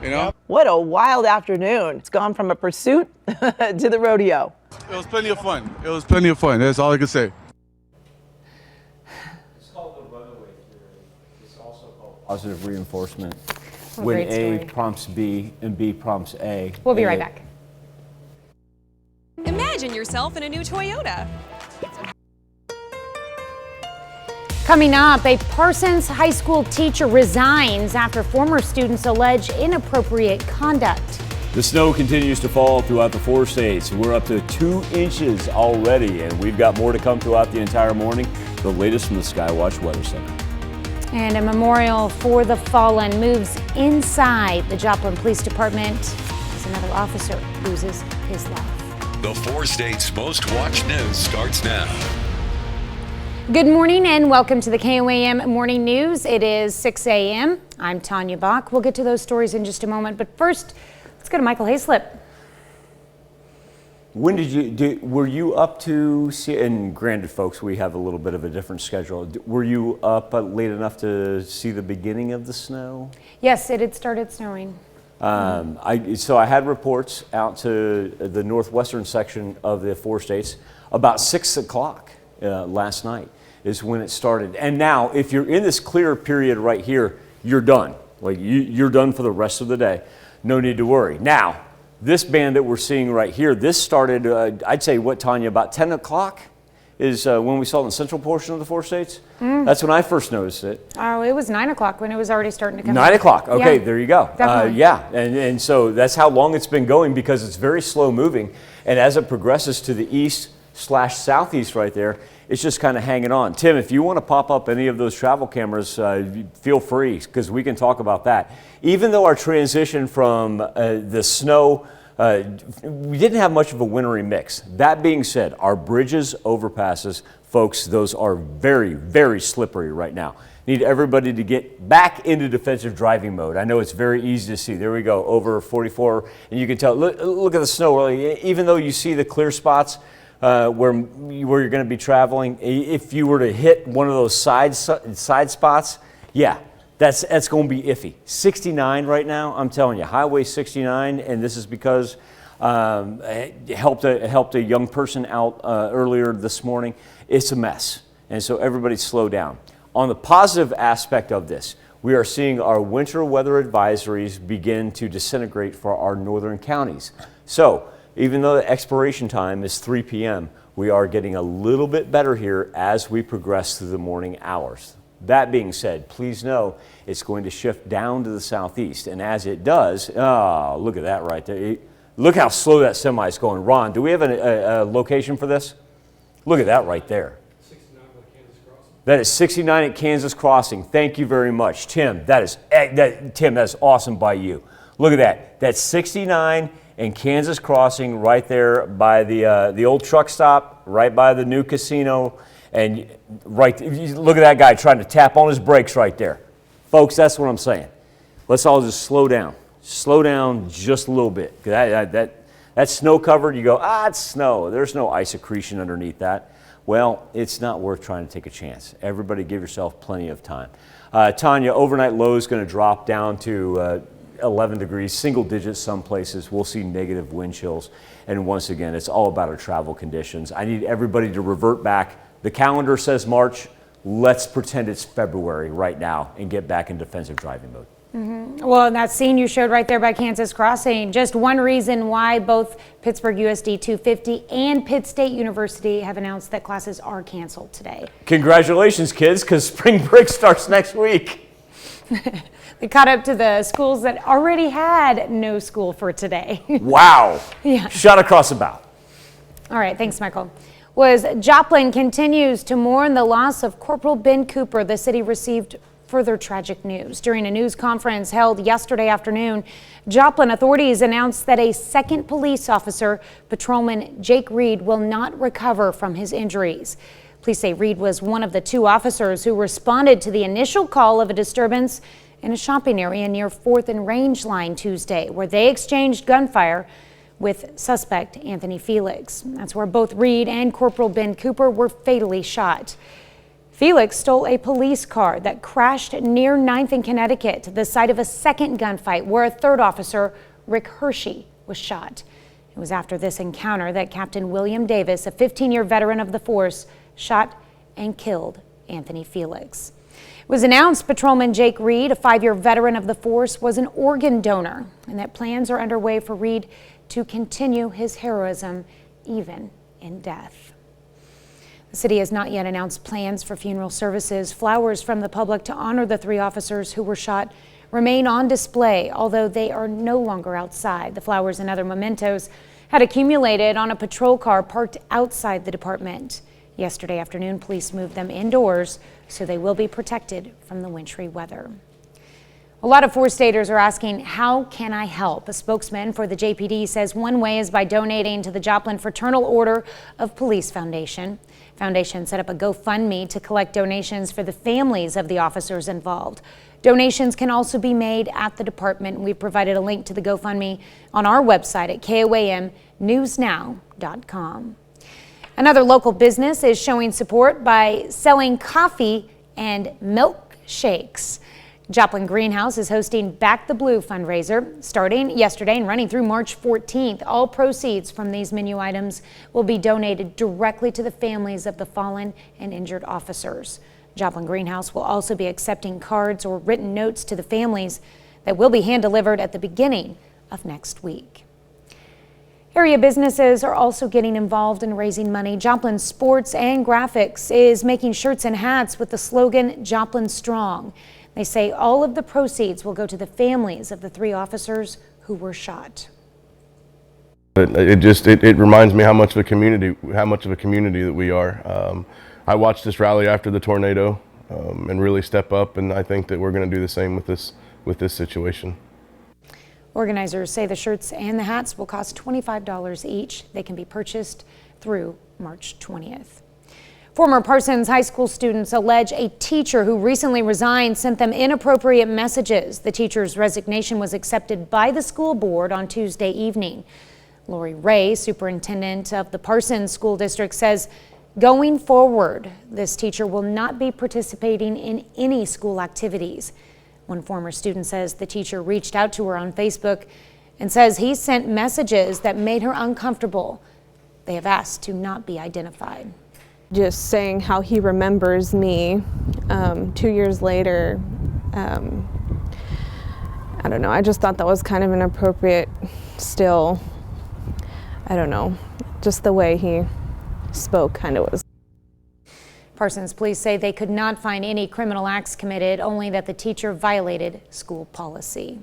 you know? What a wild afternoon. It's gone from a pursuit to the rodeo. It was plenty of fun. It was plenty of fun. That's all I can say. It's called the runaway theory. It's also called positive reinforcement. What a When great A story. prompts B and B prompts A. We'll be right back. Imagine yourself in a new Toyota. Coming up, a Parsons High School teacher resigns after former students allege inappropriate conduct. The snow continues to fall throughout the 4 states. We're up to 2 inches already, and we've got more to come throughout the entire morning. The latest from the Skywatch Weather Center. And a memorial for the fallen moves inside the Joplin Police Department as another officer loses his life. The 4 states' most watched news starts now. Good morning and welcome to the KOAM Morning News. It is 6 a.m. I'm Tanya Bach. We'll get to those stories in just a moment, but first, let's go to Michael Hayslip. When were you up to see, and granted folks, we have a little bit of a different schedule. Were you up late enough to see the beginning of the snow? Yes, it had started snowing. So I had reports out to the northwestern section of the 4 states about 6 o'clock last night is when it started. And now, if you're in this clear period right here, you're done. Like you're done for the rest of the day. No need to worry. Now, this band that we're seeing right here, this started, I'd say, what, Tanya, about 10 o'clock is when we saw it in the central portion of the 4 states. That's when I first noticed it. Oh, it was 9 o'clock when it was already starting to come 9 o'clock. Okay, Yeah, there you go. definitely. Yeah, and so that's how long it's been going because it's very slow moving. And as it progresses to the east/southeast right there, it's just kind of hanging on. Tim, if you want to pop up any of those travel cameras, feel free because we can talk about that. Even though our transition from the snow, we didn't have much of a wintry mix. That being said, our bridges, overpasses, folks, those are very, very slippery right now. Need everybody to get back into defensive driving mode. I know it's very easy to see. There we go, over 44, and you can tell, look at the snow. Even though you see the clear spots where you're going to be traveling, if you were to hit one of those side spots, yeah, that's going to be iffy. 69 right now, I'm telling you, Highway 69, and this is because it helped a young person out earlier this morning. It's a mess, and so everybody slow down. On the positive aspect of this, we are seeing our winter weather advisories begin to disintegrate for our northern counties. So even though the expiration time is 3 p.m., we are getting a little bit better here as we progress through the morning hours. That being said, please know it's going to shift down to the southeast. And as it does, oh, look at that right there. Look how slow that semi is going. Ron, do we have a location for this? Look at that right there. That is 69 at Kansas Crossing. Thank you very much. Tim, that is awesome by you. Look at that. That's 69 in Kansas Crossing, right there by the old truck stop, right by the new casino. And right, look at that guy trying to tap on his brakes right there. Folks, that's what I'm saying. Let's all just slow down. Slow down just a little bit. That's snow covered. You go, it's snow. There's no ice accretion underneath that. Well, it's not worth trying to take a chance. Everybody give yourself plenty of time. Tanya, overnight low is going to drop down to 11 degrees, single digits some places. We'll see negative wind chills. And once again, it's all about our travel conditions. I need everybody to revert back. The calendar says March. Let's pretend it's February right now and get back in defensive driving mode. Well, that scene you showed right there by Kansas Crossing, just one reason why both Pittsburgh USD 250 and Pitt State University have announced that classes are canceled today. Congratulations, kids, because spring break starts next week. They caught up to the schools that already had no school for today. Wow. Yeah. Shot across the bow. All right, thanks, Michael. As Joplin continues to mourn the loss of Corporal Ben Cooper, the city received further tragic news. During a news conference held yesterday afternoon, Joplin authorities announced that a second police officer, Patrolman Jake Reed, will not recover from his injuries. Police say Reed was one of the two officers who responded to the initial call of a disturbance in a shopping area near 4th and Range Line Tuesday, where they exchanged gunfire with suspect Anthony Felix. That's where both Reed and Corporal Ben Cooper were fatally shot. Felix stole a police car that crashed near 9th and Connecticut, the site of a second gunfight where a third officer, Rick Hershey, was shot. It was after this encounter that Captain William Davis, a 15-year veteran of the force, shot and killed Anthony Felix. It was announced Patrolman Jake Reed, a 5-year veteran of the force, was an organ donor, and that plans are underway for Reed to continue his heroism even in death. The city has not yet announced plans for funeral services. Flowers from the public to honor the 3 officers who were shot remain on display, although they are no longer outside. The flowers and other mementos had accumulated on a patrol car parked outside the department. Yesterday afternoon, police moved them indoors so they will be protected from the wintry weather. A lot of four-staters are asking, how can I help? A spokesman for the JPD says one way is by donating to the Joplin Fraternal Order of Police Foundation. Foundation set up a GoFundMe to collect donations for the families of the officers involved. Donations can also be made at the department. We provided a link to the GoFundMe on our website at KOAMnewsnow.com. Another local business is showing support by selling coffee and milkshakes. Joplin Greenhouse is hosting Back the Blue fundraiser starting yesterday and running through March 14th. All proceeds from these menu items will be donated directly to the families of the fallen and injured officers. Joplin Greenhouse will also be accepting cards or written notes to the families that will be hand-delivered at the beginning of next week. Area businesses are also getting involved in raising money. Joplin Sports and Graphics is making shirts and hats with the slogan Joplin Strong. They say all of the proceeds will go to the families of the 3 officers who were shot. It reminds me how much of a community that we are. I watched this rally after the tornado and really step up, and I think that we're going to do the same with this situation. Organizers say the shirts and the hats will cost $25 each. They can be purchased through March 20th. Former Parsons High School students allege a teacher who recently resigned sent them inappropriate messages. The teacher's resignation was accepted by the school board on Tuesday evening. Lori Ray, superintendent of the Parsons School District, says going forward, this teacher will not be participating in any school activities. One former student says the teacher reached out to her on Facebook and says he sent messages that made her uncomfortable. They have asked to not be identified. Just saying how he remembers me 2 years later. I don't know, I just thought that was kind of inappropriate still. I don't know, just the way he spoke kind of was. Parsons police say they could not find any criminal acts committed, only that the teacher violated school policy.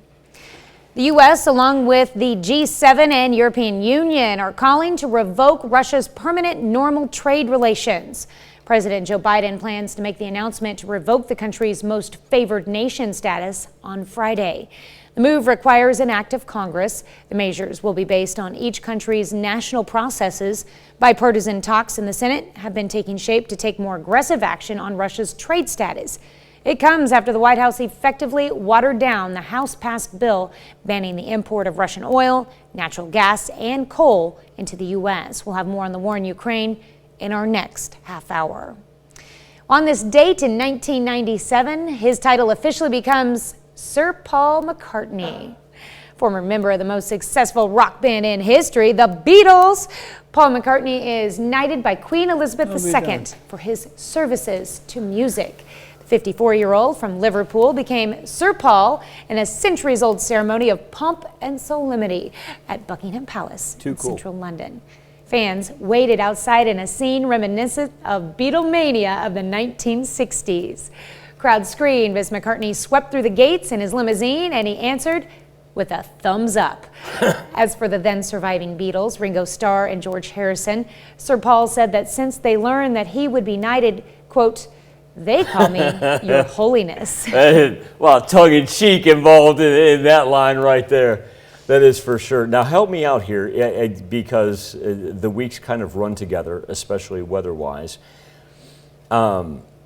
The U.S., along with the G7 and European Union, are calling to revoke Russia's permanent normal trade relations. President Joe Biden plans to make the announcement to revoke the country's most favored nation status on Friday. The move requires an act of Congress. The measures will be based on each country's national processes. Bipartisan talks in the Senate have been taking shape to take more aggressive action on Russia's trade status. It comes after the White House effectively watered down the House-passed bill banning the import of Russian oil, natural gas, and coal into the U.S. We'll have more on the war in Ukraine in our next half hour. On this date in 1997, his title officially becomes Sir Paul McCartney. Former member of the most successful rock band in history, the Beatles, Paul McCartney is knighted by Queen Elizabeth II for his services to music. The 54-year-old from Liverpool became Sir Paul in a centuries-old ceremony of pomp and solemnity at Buckingham Palace in central London. Fans waited outside in a scene reminiscent of Beatlemania of the 1960s. Crowds screamed as McCartney swept through the gates in his limousine, and he answered with a thumbs up. As for the then surviving Beatles, Ringo Starr and George Harrison, Sir Paul said that since they learned that he would be knighted, quote, "They call me Your Holiness." Well, tongue-in-cheek involved in that line right there. That is for sure. Now help me out here, because the weeks kind of run together, especially weather-wise.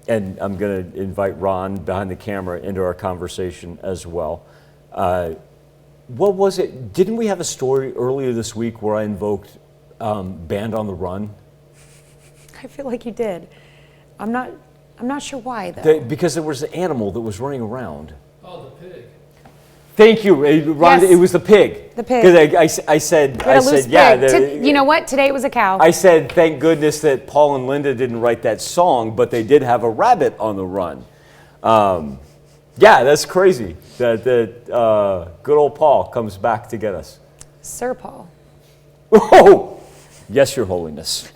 And I'm going to invite Ron behind the camera into our conversation as well. What was it? Didn't we have a story earlier this week where I invoked Band on the Run? I feel like you did. I'm not sure why though. Because there was an animal that was running around. Oh, the pig. Thank you, Ron. Yes. It was the pig. The pig. Because I said, yeah. You know what? Today it was a cow. I said, thank goodness that Paul and Linda didn't write that song, but they did have a rabbit on the run. Yeah, that's crazy that good old Paul comes back to get us. Sir Paul. Oh, yes, Your Holiness.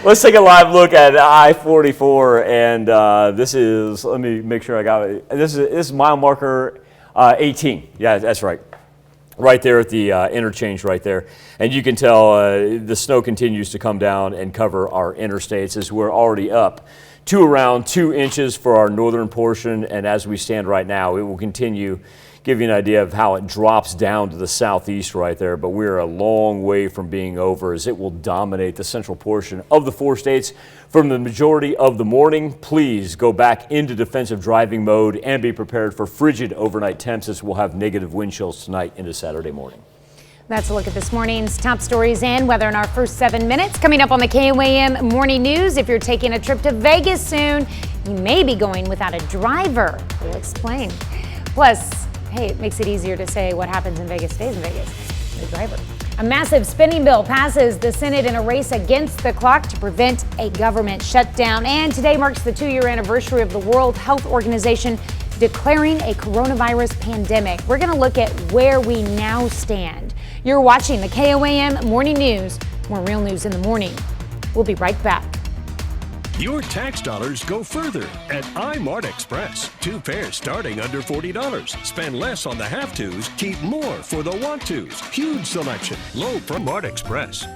Let's take a live look at I-44, and this is, let me make sure I got it. This is mile marker 18. Yeah, that's right. Right there at the interchange right there. And you can tell the snow continues to come down and cover our interstates as we're already up to around 2 inches for our northern portion. And as we stand right now, it will continue. Give you an idea of how it drops down to the southeast right there, but we're a long way from being over as it will dominate the central portion of the 4 states from the majority of the morning. Please go back into defensive driving mode and be prepared for frigid overnight temps as we'll have negative wind chills tonight into Saturday morning. That's a look at this morning's top stories and weather in our first 7 minutes. Coming up on the KOAM Morning News, if you're taking a trip to Vegas soon, you may be going without a driver. We'll explain. Plus, hey, it makes it easier to say what happens in Vegas stays in Vegas. The driver. A massive spending bill passes the Senate in a race against the clock to prevent a government shutdown. And today marks the 2-year anniversary of the World Health Organization declaring a coronavirus pandemic. We're going to look at where we now stand. You're watching the KOAM Morning News. More real news in the morning. We'll be right back. Your tax dollars go further at iMart Express. 2 pairs starting under $40. Spend less on the have-tos, keep more for the want-tos. Huge selection, low from Mart Express.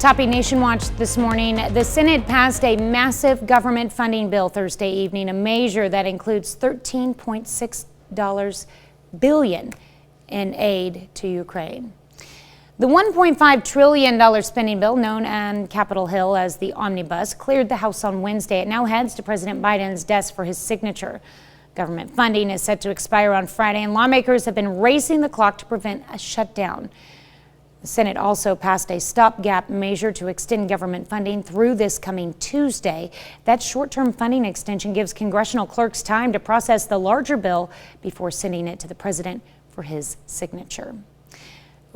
Topping Nation Watch this morning, the Senate passed a massive government funding bill Thursday evening, a measure that includes $13.6 billion in aid to Ukraine. The $1.5 trillion spending bill, known on Capitol Hill as the Omnibus, cleared the House on Wednesday. It now heads to President Biden's desk for his signature. Government funding is set to expire on Friday, and lawmakers have been racing the clock to prevent a shutdown. The Senate also passed a stopgap measure to extend government funding through this coming Tuesday. That short-term funding extension gives congressional clerks time to process the larger bill before sending it to the president for his signature.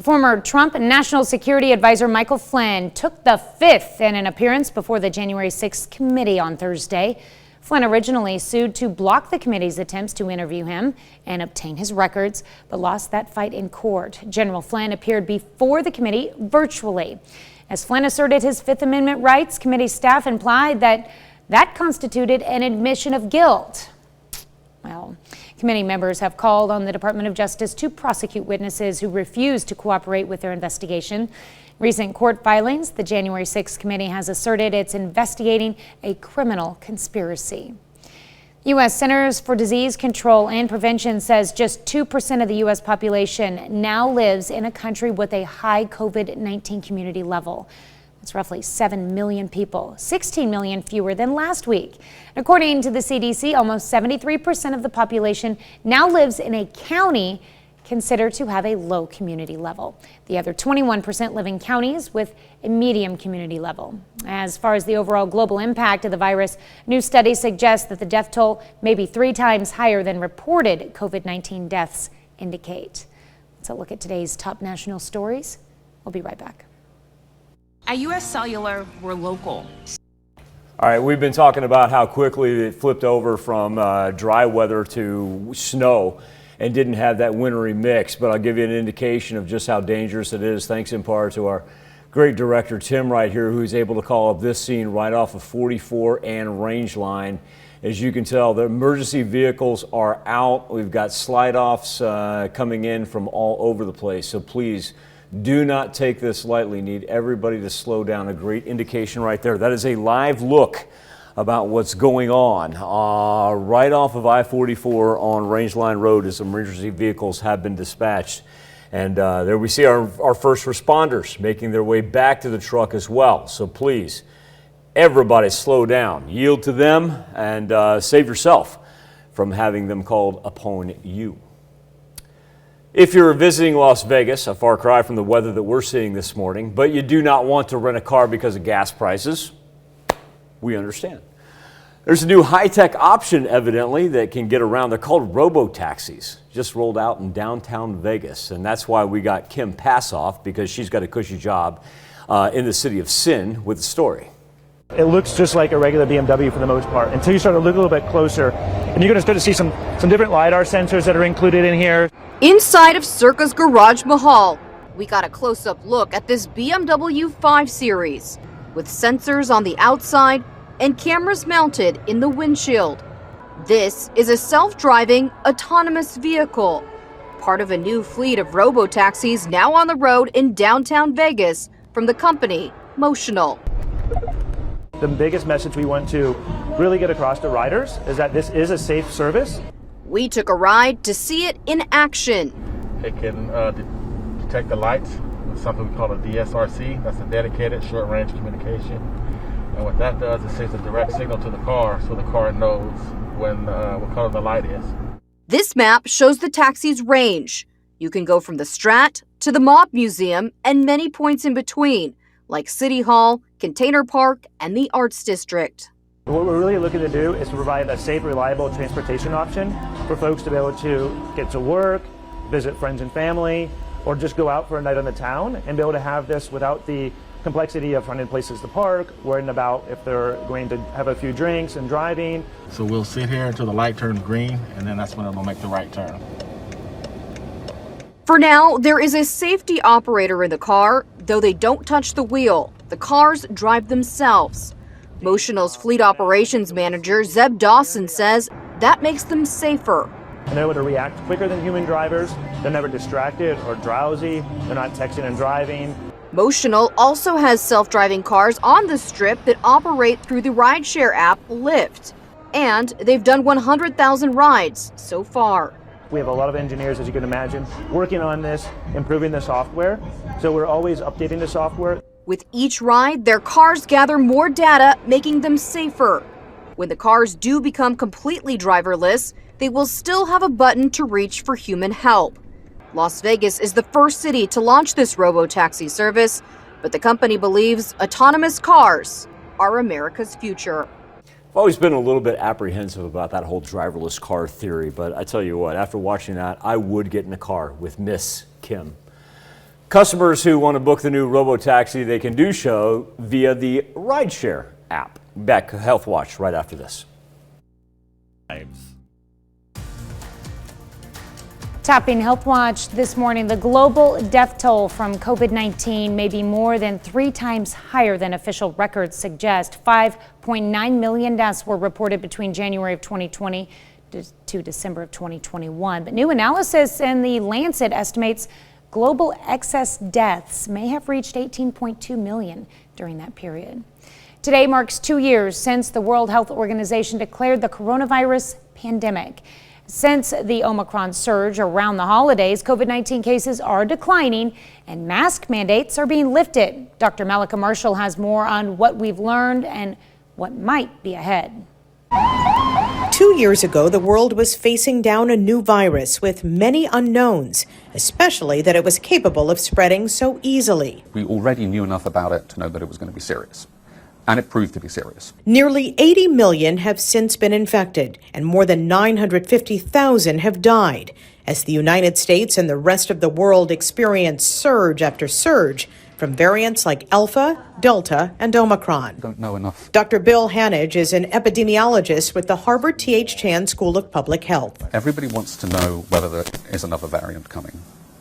Former Trump National Security Advisor Michael Flynn took the fifth in an appearance before the January 6th committee on Thursday. Flynn originally sued to block the committee's attempts to interview him and obtain his records, but lost that fight in court. General Flynn appeared before the committee virtually. As Flynn asserted his Fifth Amendment rights, committee staff implied that constituted an admission of guilt. Well, committee members have called on the Department of Justice to prosecute witnesses who refuse to cooperate with their investigation. Recent court filings, the January 6th committee has asserted it's investigating a criminal conspiracy. U.S. Centers for Disease Control and Prevention says just 2% of the U.S. population now lives in a country with a high COVID-19 community level. That's roughly 7 million people, 16 million fewer than last week. According to the CDC, almost 73% of the population now lives in a county considered to have a low community level. The other 21% live in counties with a medium community level. As far as the overall global impact of the virus, new studies suggest that the death toll may be 3 times higher than reported COVID-19 deaths indicate. Let's look at today's top national stories. We'll be right back. At U.S. Cellular, we're local. All right, we've been talking about how quickly it flipped over from dry weather to snow and didn't have that wintry mix, but I'll give you an indication of just how dangerous it is, thanks in part to our great director, Tim, right here, who's able to call up this scene right off of 44 and Range Line. As you can tell, the emergency vehicles are out. We've got slide-offs coming in from all over the place, so please do not take this lightly. Need everybody to slow down. A great indication right there. That is a live look about what's going on right off of I-44 on Range Line Road as emergency vehicles have been dispatched. And there we see our first responders making their way back to the truck as well. So please, everybody slow down, yield to them, and save yourself from having them called upon you. If you're visiting Las Vegas, a far cry from the weather that we're seeing this morning, but you do not want to rent a car because of gas prices, we understand. There's a new high-tech option, evidently, that can get around. They're called robo-taxis, just rolled out in downtown Vegas. And that's why we got Kim Passoff, because she's got a cushy job in the city of Sin with the story. It looks just like a regular BMW for the most part, until you start to look a little bit closer. And you're going to start to see some different LiDAR sensors that are included in here. Inside of Circa's Garage Mahal, we got a close-up look at this BMW 5 Series with sensors on the outside and cameras mounted in the windshield. This is a self-driving, autonomous vehicle, part of a new fleet of robo-taxis now on the road in downtown Vegas from the company Motional. The biggest message we want to really get across to riders is that this is a safe service. We took a ride to see it in action. It can detect the lights with something we call a DSRC. That's a dedicated short-range communication. And what that does is sends a direct signal to the car so the car knows when what color the light is. This map shows the taxi's range. You can go from the Strat to the Mob Museum and many points in between, like City Hall, Container Park, and the Arts District. What we're really looking to do is to provide a safe, reliable transportation option for folks to be able to get to work, visit friends and family, or just go out for a night on the town and be able to have this without the complexity of finding places to park, worrying about if they're going to have a few drinks and driving. So we'll sit here until the light turns green, and then that's when it'll make the right turn. For now, there is a safety operator in the car, though they don't touch the wheel. The cars drive themselves. Motional's fleet operations manager, Zeb Dawson, says that makes them safer. And they're able to react quicker than human drivers. They're never distracted or drowsy. They're not texting and driving. Motional also has self-driving cars on the strip that operate through the rideshare app Lyft. And they've done 100,000 rides so far. We have a lot of engineers, as you can imagine, working on this, improving the software. So we're always updating the software. With each ride, their cars gather more data, making them safer. When the cars do become completely driverless, they will still have a button to reach for human help. Las Vegas is the first city to launch this robo-taxi service, but the company believes autonomous cars are America's future. I've always been a little bit apprehensive about that whole driverless car theory, but I tell you what, after watching that, I would get in a car with Miss Kim. Customers who want to book the new robo-taxi, they can do so via the rideshare app. Back to Health Watch right after this. Topping Health Watch this morning, the global death toll from COVID-19 may be more than 3 times higher than official records suggest. 5.9 million deaths were reported between January of 2020 to December of 2021. But new analysis in the Lancet estimates global excess deaths may have reached 18.2 million during that period. Today marks 2 years since the World Health Organization declared the coronavirus pandemic. Since the Omicron surge around the holidays, COVID-19 cases are declining and mask mandates are being lifted. Dr. Malika Marshall has more on what we've learned and what might be ahead. 2 years ago, the world was facing down a new virus with many unknowns, especially that it was capable of spreading so easily. We already knew enough about it to know that it was going to be serious. And it proved to be serious. Nearly 80 million have since been infected, and more than 950,000 have died, as the United States and the rest of the world experience surge after surge from variants like Alpha, Delta, and Omicron. Don't know enough. Dr. Bill Hanage is an epidemiologist with the Harvard T.H. Chan School of Public Health. Everybody wants to know whether there is another variant coming.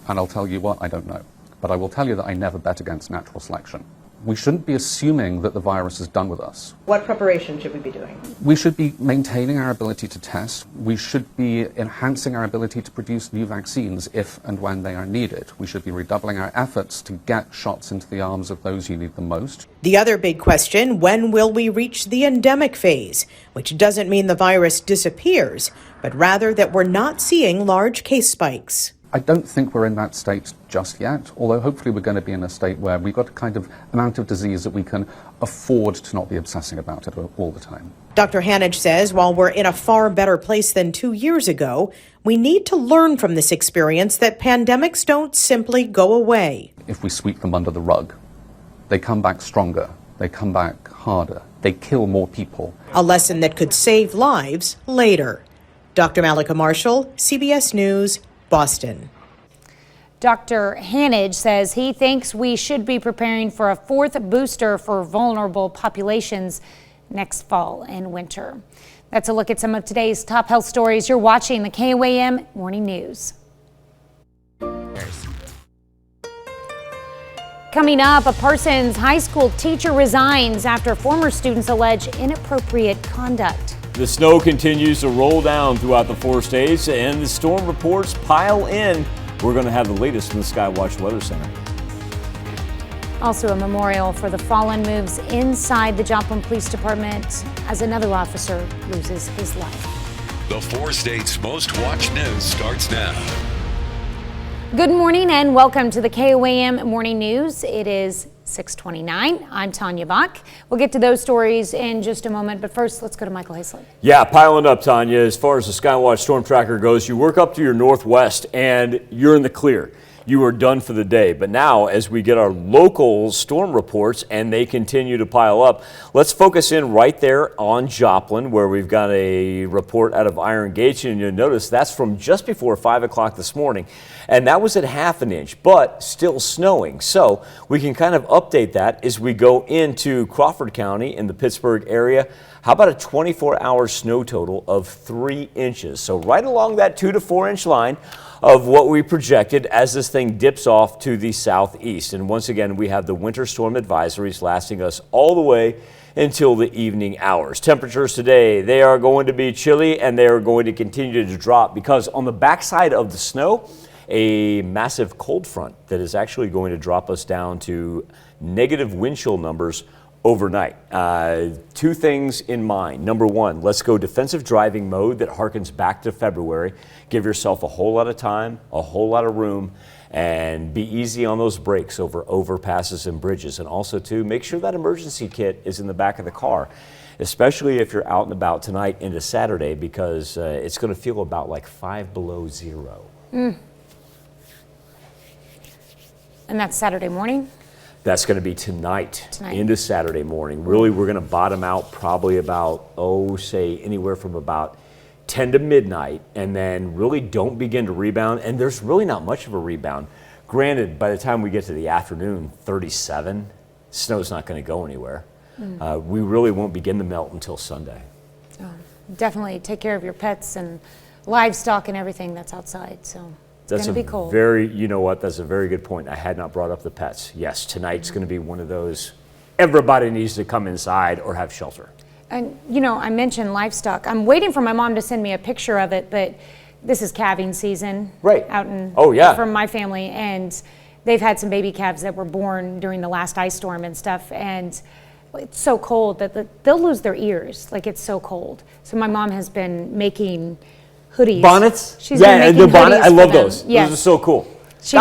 And I'll tell you what, I don't know. But I will tell you that I never bet against natural selection. We shouldn't be assuming that the virus is done with us. What preparation should we be doing? We should be maintaining our ability to test. We should be enhancing our ability to produce new vaccines if and when they are needed. We should be redoubling our efforts to get shots into the arms of those who need them most. The other big question, when will we reach the endemic phase? Which doesn't mean the virus disappears, but rather that we're not seeing large case spikes. I don't think we're in that state just yet, although hopefully we're going to be in a state where we've got a kind of amount of disease that we can afford to not be obsessing about it all the time. Dr. Hanage says while we're in a far better place than 2 years ago, we need to learn from this experience that pandemics don't simply go away. If we sweep them under the rug, they come back stronger, they come back harder, they kill more people. A lesson that could save lives later. Dr. Malika Marshall, CBS News, Boston. Dr. Hanage says he thinks we should be preparing for a fourth booster for vulnerable populations next fall and winter. That's a look at some of today's top health stories. You're watching the KOAM Morning News. Coming up, a Parsons High School teacher resigns after former students allege inappropriate conduct. The snow continues to roll down throughout the 4 states and the storm reports pile in. We're going to have the latest from the Skywatch Weather Center. Also, a memorial for the fallen moves inside the Joplin Police Department as another officer loses his life. The 4 states' most watched news starts now. Good morning and welcome to the KOAM Morning News. It is 6:29. I'm Tanya Bach. We'll get to those stories in just a moment, but first let's go to Michael Hayslip. Yeah, piling up, Tanya. As far as the Skywatch Storm Tracker goes, you work up to your northwest and you're in the clear. You are done for the day. But now, as we get our local storm reports and they continue to pile up, let's focus in right there on Joplin, where we've got a report out of Iron Gate. And you'll notice that's from just before 5 o'clock this morning. And that was at ½ an inch, but still snowing. So we can kind of update that as we go into Crawford County in the Pittsburgh area. How about a 24-hour snow total of 3 inches? So right along that 2 to 4 inch line of what we projected as this thing dips off to the southeast. And once again, we have the winter storm advisories lasting us all the way until the evening hours. Temperatures today, they are going to be chilly and they are going to continue to drop because on the backside of the snow, a massive cold front that is actually going to drop us down to negative wind chill numbers overnight. 2 things in mind. Number 1, let's go defensive driving mode that harkens back to February. Give yourself a whole lot of time, a whole lot of room, and be easy on those brakes over overpasses and bridges. And also, too, make sure that emergency kit is in the back of the car, especially if you're out and about tonight into Saturday, because it's going to feel about like 5 below zero. And that's Saturday morning? That's going to be tonight into Saturday morning. Really, we're going to bottom out probably about, say anywhere from about 10 to midnight, and then really don't begin to rebound. And there's really not much of a rebound. Granted, by the time we get to the afternoon, 37, snow's not going to go anywhere. We really won't begin to melt until Sunday. Definitely take care of your pets and livestock and everything that's outside. So. It's going to be cold. You know what, that's a very good point. I had not brought up the pets. Yes, tonight's going to be one of those, everybody needs to come inside or have shelter. And, you know, I mentioned livestock. I'm waiting for my mom to send me a picture of it, but this is calving season. Right. Out in, from my family. And they've had some baby calves that were born during the last ice storm and stuff. And it's so cold that they'll lose their ears. Like, it's so cold. So my mom has been making hoodies. Bonnets? She's been making the bonnet. hoodies I love for them. those. Yes. Those are so cool. She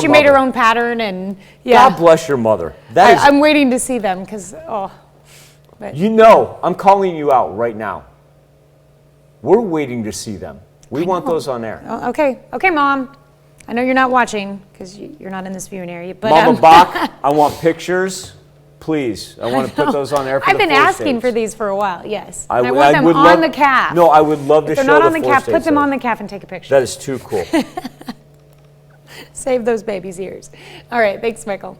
made her own pattern, and yeah. God bless your mother. That is, I'm waiting to see them because you know, I'm calling you out right now. We're waiting to see them. We want those on air. Oh, okay, Mom. I know you're not watching because you're not in this viewing area, but Mama Bach, I want pictures, please. I want to put those on air for I've the been four asking states. for these for a while. Yes, I and I want them on the calf. No, I would love to if show they're not the on the four calf, states put them there. on the calf and take a picture. That is too cool. Save those babies' ears. All right, thanks, Michael.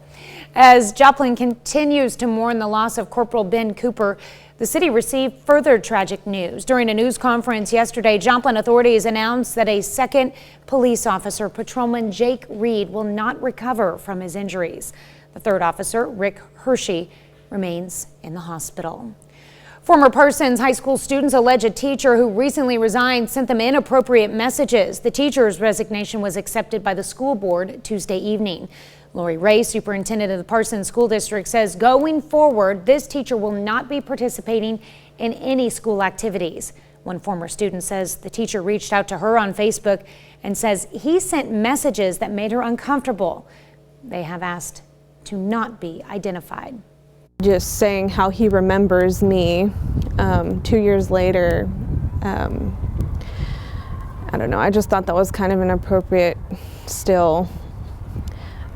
As Joplin continues to mourn the loss of Corporal Ben Cooper, the city received further tragic news. During a news conference yesterday, Joplin authorities announced that a second police officer, Patrolman Jake Reed, will not recover from his injuries. The third officer, Rick Hershey, remains in the hospital. Former Parsons High School students allege a teacher who recently resigned sent them inappropriate messages. The teacher's resignation was accepted by the school board Tuesday evening. Lori Ray, superintendent of the Parsons School District, says going forward, this teacher will not be participating in any school activities. One former student says the teacher reached out to her on Facebook and says he sent messages that made her uncomfortable. They have asked to not be identified. Just saying how he remembers me 2 years later. I don't know, I just thought that was kind of inappropriate still.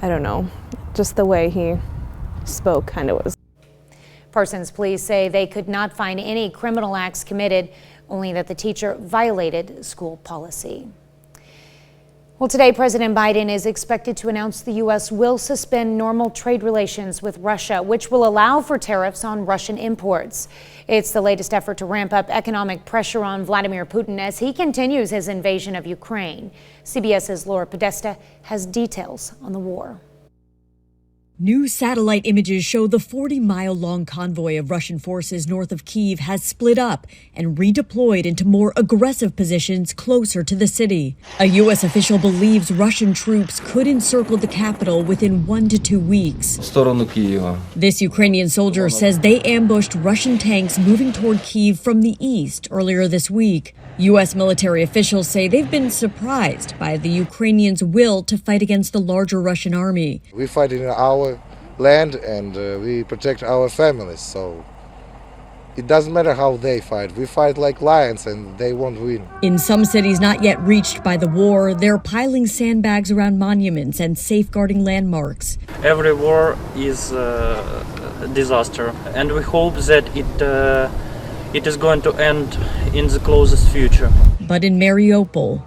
I don't know, just the way he spoke kind of was. Parsons police say they could not find any criminal acts committed, only that the teacher violated school policy. Well, today, President Biden is expected to announce the U.S. will suspend normal trade relations with Russia, which will allow for tariffs on Russian imports. It's the latest effort to ramp up economic pressure on Vladimir Putin as he continues his invasion of Ukraine. CBS's Laura Podesta has details on the war. New satellite images show the 40-mile-long convoy of Russian forces north of Kyiv has split up and redeployed into more aggressive positions closer to the city. A U.S. official believes Russian troops could encircle the capital within 1 to 2 weeks. This Ukrainian soldier says they ambushed Russian tanks moving toward Kyiv from the east earlier this week. U.S. military officials say they've been surprised by the Ukrainians' will to fight against the larger Russian army. We fight in our land and we protect our families, so it doesn't matter how they fight. We fight like lions and they won't win. In some cities not yet reached by the war, they're piling sandbags around monuments and safeguarding landmarks. Every war is a disaster, and we hope that it is going to end in the closest future. But in Mariupol,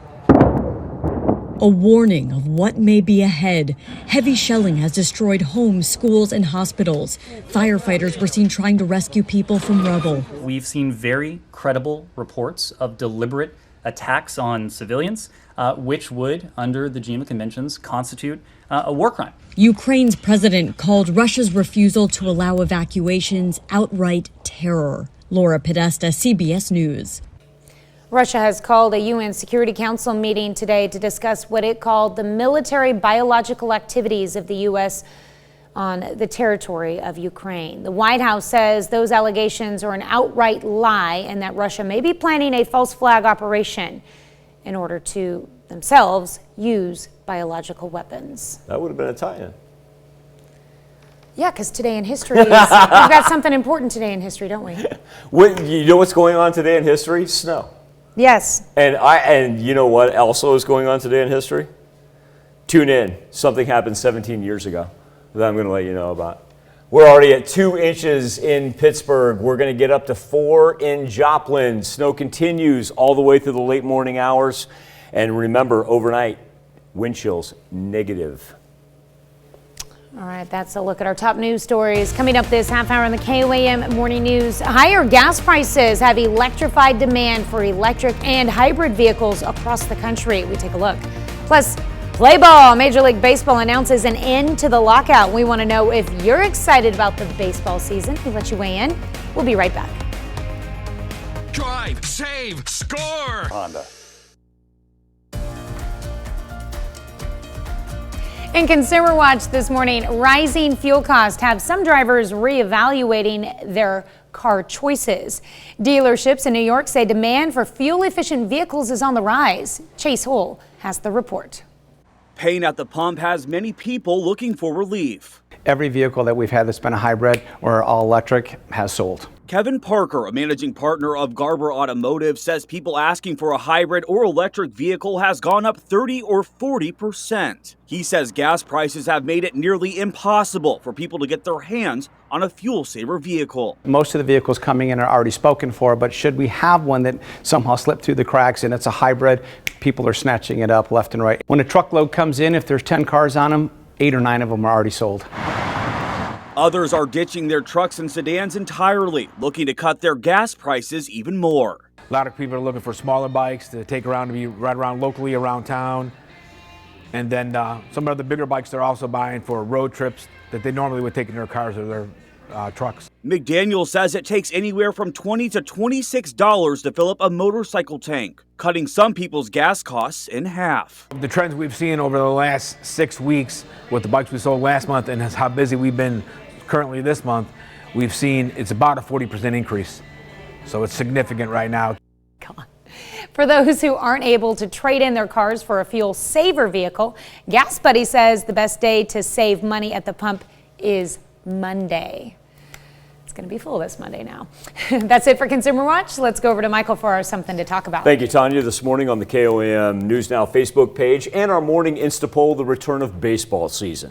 a warning of what may be ahead. Heavy shelling has destroyed homes, schools, and hospitals. Firefighters were seen trying to rescue people from rubble. We've seen very credible reports of deliberate attacks on civilians, which would, under the Geneva Conventions, constitute a war crime. Ukraine's president called Russia's refusal to allow evacuations outright terror. Laura Podesta, CBS News. Russia has called a UN Security Council meeting today to discuss what it called the military biological activities of the U.S. on the territory of Ukraine. The White House says those allegations are an outright lie and that Russia may be planning a false flag operation in order to themselves use biological weapons. That would have been a tie-in. Yeah, because today in history is, we've got something important today in history, don't we? You know what's going on today in history? Snow. Yes. And you know what also is going on today in history? Tune in. Something happened 17 years ago that I'm going to let you know about. We're already at 2 inches in Pittsburgh. We're going to get up to 4 in Joplin. Snow continues all the way through the late morning hours. And remember, overnight, wind chills negative. All right, that's a look at our top news stories. Coming up this half hour on the KOAM Morning News, higher gas prices have electrified demand for electric and hybrid vehicles across the country. We take a look. Plus, play ball. Major League Baseball announces an end to the lockout. We want to know if you're excited about the baseball season. We let you weigh in. We'll be right back. Drive, save, score! Honda. In Consumer Watch this morning, rising fuel costs have some drivers reevaluating their car choices. Dealerships in New York say demand for fuel-efficient vehicles is on the rise. Chase Hull has the report. Pain at the pump has many people looking for relief. Every vehicle that we've had that's been a hybrid or all electric has sold. Kevin Parker, a managing partner of Garber Automotive, says people asking for a hybrid or electric vehicle has gone up 30 or 40%. He says gas prices have made it nearly impossible for people to get their hands on a fuel saver vehicle. Most of the vehicles coming in are already spoken for, but should we have one that somehow slipped through the cracks and it's a hybrid, people are snatching it up left and right. When a truckload comes in, if there's 10 cars on them, 8 or 9 of them are already sold. Others are ditching their trucks and sedans entirely, looking to cut their gas prices even more. A lot of people are looking for smaller bikes to take around, to be right around locally around town. And then some of the bigger bikes they're also buying for road trips that they normally would take in their cars or their trucks. McDaniel says it takes anywhere from $20 to $26 to fill up a motorcycle tank, cutting some people's gas costs in half. The trends we've seen over the last 6 weeks with the bikes we sold last month and how busy we've been currently this month, we've seen it's about a 40% increase. So it's significant right now. For those who aren't able to trade in their cars for a fuel saver vehicle, Gas Buddy says the best day to save money at the pump is Monday. It's going to be full this Monday now. That's it for Consumer Watch. Let's go over to Michael for our Something to Talk About. Thank you, Tanya. This morning on the KOAM News Now Facebook page and our morning Insta poll, the return of baseball season.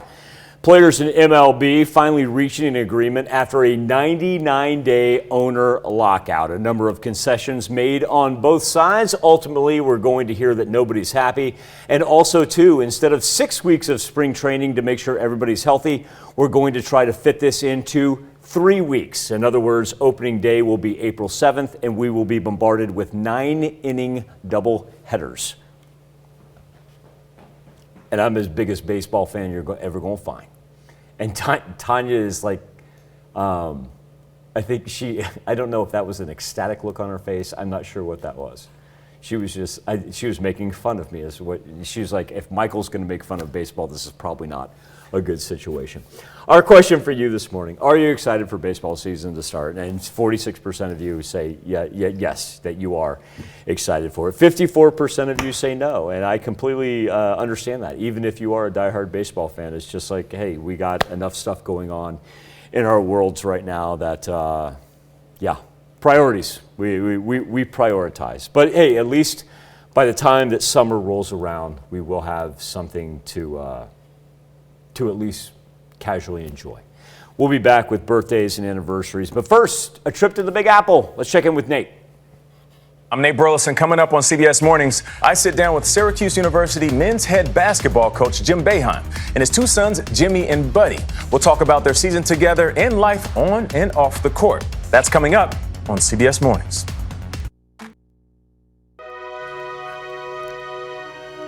Players in MLB finally reaching an agreement after a 99-day owner lockout. A number of concessions made on both sides. Ultimately, we're going to hear that nobody's happy. And also, too, instead of 6 weeks of spring training to make sure everybody's healthy, we're going to try to fit this into 3 weeks. In other words, opening day will be April 7th, and we will be bombarded with 9-inning double headers. And I'm as big as baseball fan you're ever going to find. And Tanya is like, I think I don't know if that was an ecstatic look on her face. I'm not sure what that was. She was just, she was making fun of me. She was like, if Michael's going to make fun of baseball, this is probably not a good situation. Our question for you this morning, are you excited for baseball season to start? And 46% of you say yes, that you are excited for it. 54% of you say no, and I completely understand that. Even if you are a diehard baseball fan, it's just like, hey, we got enough stuff going on in our worlds right now that, priorities. We prioritize. But hey, at least by the time that summer rolls around, we will have something to at least casually enjoy. We'll be back with birthdays and anniversaries. But first, a trip to the Big Apple. Let's check in with Nate. I'm Nate Burleson. Coming up on CBS Mornings, I sit down with Syracuse University men's head basketball coach Jim Boeheim and his two sons, Jimmy and Buddy. We'll talk about their season together and life on and off the court. That's coming up on CBS Mornings.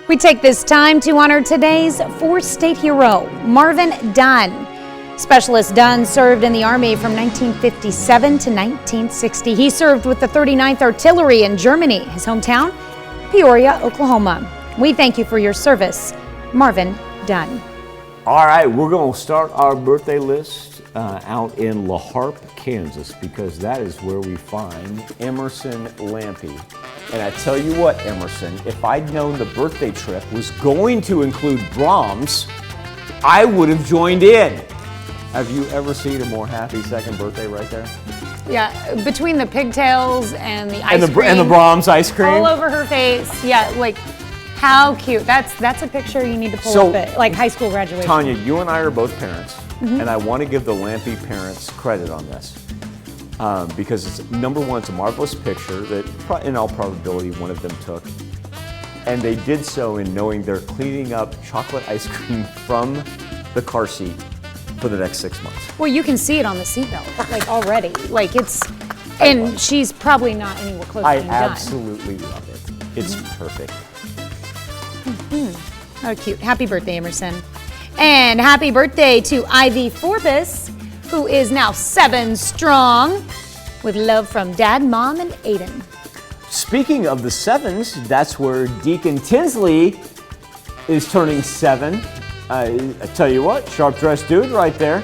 We take this time to honor today's four-state hero, Marvin Dunn. Specialist Dunn served in the Army from 1957 to 1960. He served with the 39th Artillery in Germany, his hometown, Peoria, Oklahoma. We thank you for your service, Marvin Dunn. All right, we're going to start our birthday list out in La Harpe, Kansas, because that is where we find Emerson Lampy. And I tell you what, Emerson, if I'd known the birthday trip was going to include Brahms, I would have joined in. Have you ever seen a more happy second birthday right there? Yeah, between the pigtails and the ice cream. And the Brahms ice cream. All over her face. Yeah, like, how cute. That's a picture you need to pull up at, like, high school graduation. Tanya, you and I are both parents, and I want to give the Lampy parents credit on this. Because it's, number one, it's a marvelous picture that in all probability one of them took. And they did so in knowing they're cleaning up chocolate ice cream from the car seat for the next 6 months. Well, you can see it on the seatbelt, like already. Like it's, and she's probably not anywhere close to being done. I absolutely love it. It's perfect. Oh, cute. Happy birthday, Emerson. And happy birthday to Ivy Forbes, who is now 7 strong, with love from Dad, Mom, and Aiden. Speaking of the 7s, that's where Deacon Tinsley is turning 7. I tell you what, sharp dressed dude right there.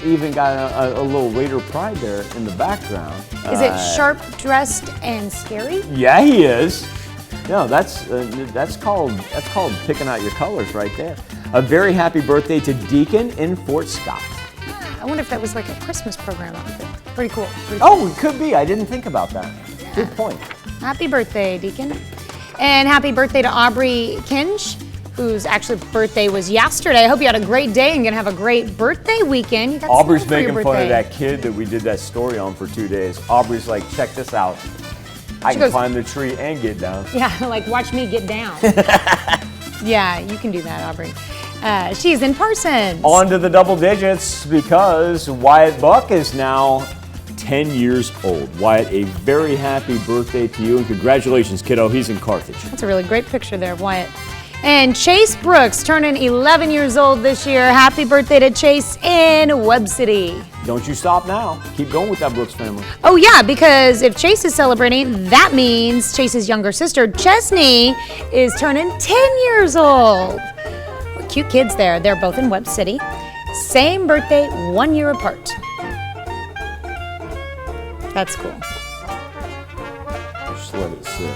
Even got a little Raider pride there in the background. Is it sharp dressed and scary? Yeah, he is. No, that's called picking out your colors right there. A very happy birthday to Deacon in Fort Scott. I wonder if that was like a Christmas program outfit. Pretty cool. Oh, it could be. I didn't think about that. Good point. Happy birthday, Deacon. And happy birthday to Aubrey Kinch, whose actually birthday was yesterday. I hope you had a great day and gonna have a great birthday weekend. You got Aubrey's snow for your making fun of birthday. that kid that we did that story on for 2 days. Aubrey's like, check this out. I She can goes- climb the tree and get down. Yeah, like watch me get down. Yeah, you can do that, Aubrey. She's in Parsons. On to the double digits because Wyatt Buck is now 10 years old. Wyatt, a very happy birthday to you and congratulations, kiddo. He's in Carthage. That's a really great picture there of Wyatt. And Chase Brooks turning 11 years old this year. Happy birthday to Chase in Webb City. Don't you stop now. Keep going with that Brooks family. Oh yeah, because if Chase is celebrating, that means Chase's younger sister, Chesney, is turning 10 years old. Cute kids there. They're both in Webb City. Same birthday, 1 year apart. That's cool. Just let it sit.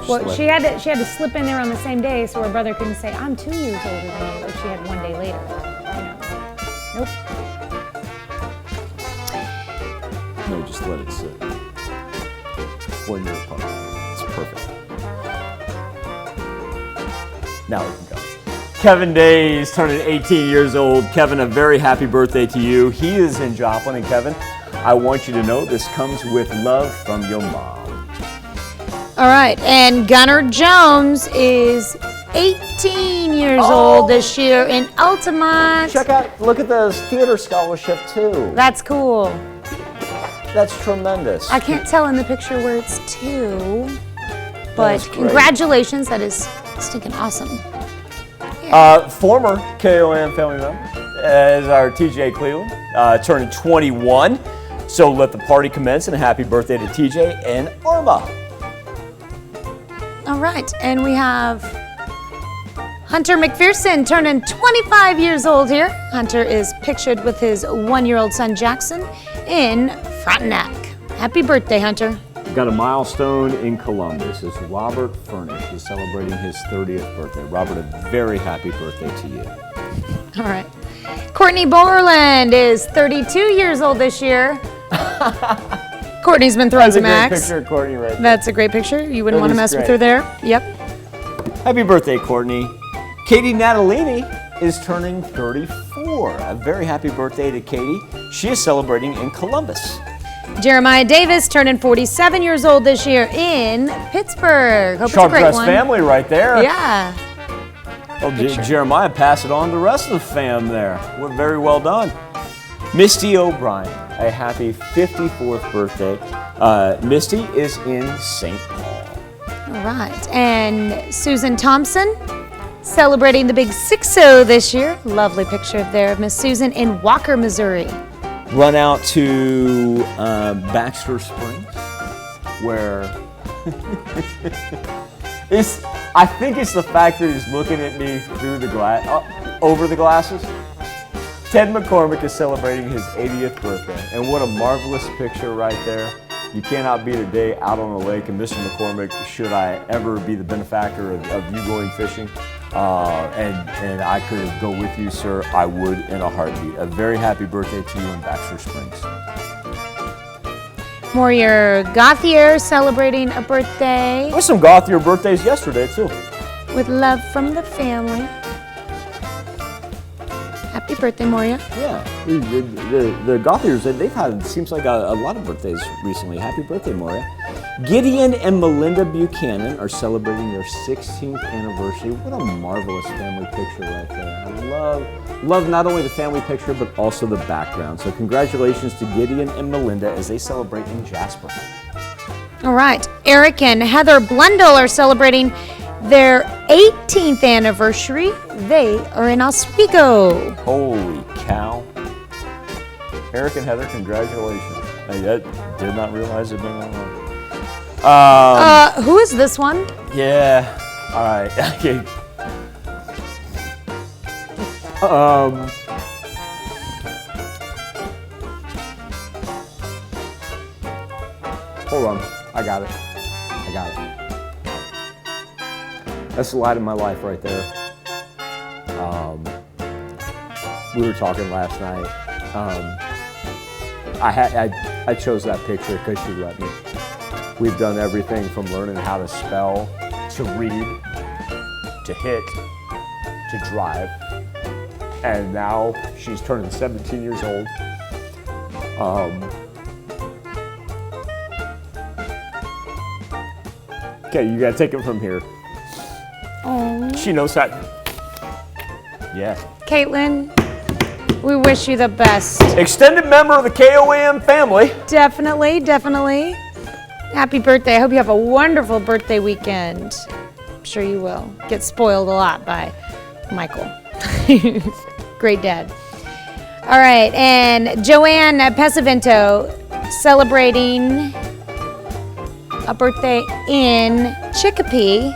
Well, she had to slip in there on the same day so her brother couldn't say, I'm 2 years older than you, if she had 1 day later. You know. Nope. No, just let it sit. 1 year apart. It's perfect. Now we can go. Kevin Day is turning 18 years old. Kevin, a very happy birthday to you. He is in Joplin, and Kevin, I want you to know this comes with love from your mom. All right, and Gunnar Jones is 18 years old this year in Altamont. Check out, look at this theater scholarship too. That's cool. That's tremendous. I can't tell in the picture where it's to, but That's great. congratulations, that is stinking awesome. Former KOAM family member is our TJ Cleveland, turning 21. So let the party commence and a happy birthday to TJ and Arma. All right, and we have Hunter McPherson turning 25 years old here. Hunter is pictured with his 1-year-old son Jackson in Frontenac. Happy birthday, Hunter. We've got a milestone in Columbus as Robert Furnish is celebrating his 30th birthday. Robert, a very happy birthday to you. All right. Courtney Borland is 32 years old this year. Courtney's been throwing That's a some great acts. picture of Courtney right there. That's a great picture. You wouldn't That want to is mess with great. her there. Yep. Happy birthday, Courtney. Katie Natalini is turning 34. A very happy birthday to Katie. She is celebrating in Columbus. Jeremiah Davis turning 47 years old this year in Pittsburgh. Hope Sharp it's a great dressed one. family right there. Yeah. Oh, Jeremiah, pass it on to the rest of the fam there. We're very well done. Misty O'Brien, a happy 54th birthday. Misty is in St. Paul. All right. And Susan Thompson celebrating the big 6-0 this year. Lovely picture there of Miss Susan in Walker, Missouri. Run out to Baxter Springs, where I think it's the fact that he's looking at me through the glass, over the glasses. Ted McCormick is celebrating his 80th birthday, and what a marvelous picture right there. You cannot beat a day out on the lake, and Mr. McCormick, should I ever be the benefactor of you going fishing, and I could go with you, sir, I would in a heartbeat. A very happy birthday to you in Baxter Springs. Morier Gauthier celebrating a birthday There was some Gauthier birthdays yesterday, too. with love from the family. Happy birthday, Moria. Yeah, the Gauthiers, they've had, seems like a lot of birthdays recently. Happy birthday, Moria. Gideon and Melinda Buchanan are celebrating their 16th anniversary. What a marvelous family picture right there. I love not only the family picture, but also the background. So congratulations to Gideon and Melinda as they celebrate in Jasper. All right. Eric and Heather Blundell are celebrating their 18th anniversary. They are in Oswego. Holy cow. Eric and Heather, congratulations. I did not realize it'd been that long. Who is this one? Yeah. All right. Okay. Hold on. I got it. That's the light of my life right there. We were talking last night. I chose that picture because she let me. We've done everything from learning how to spell, to read, to hit, to drive. And now she's turning 17 years old. Okay, you gotta take it from here. Oh. She knows that. Yeah. Caitlin, we wish you the best. Extended member of the KOAM family. Definitely, definitely. Happy birthday. I hope you have a wonderful birthday weekend. I'm sure you will. Get spoiled a lot by Michael. Great dad. All right, and Joanne Pesavento celebrating a birthday in Chicopee.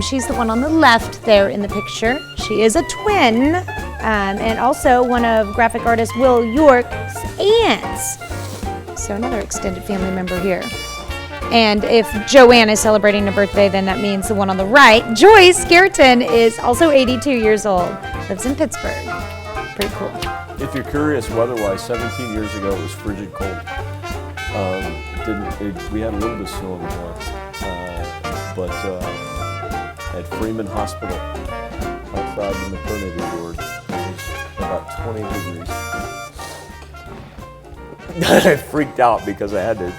She's the one on the left there in the picture. She is a twin, and also one of graphic artist Will York's aunts. So another extended family member here. And if Joanne is celebrating a birthday, then that means the one on the right, Joyce Garreton, is also 82 years old, lives in Pittsburgh. Pretty cool. If you're curious, weather-wise, 17 years ago it was frigid cold. We had a little bit of snow in the north, but at Freeman Hospital, outside the maternity ward, it was about 20 degrees. I freaked out because I had to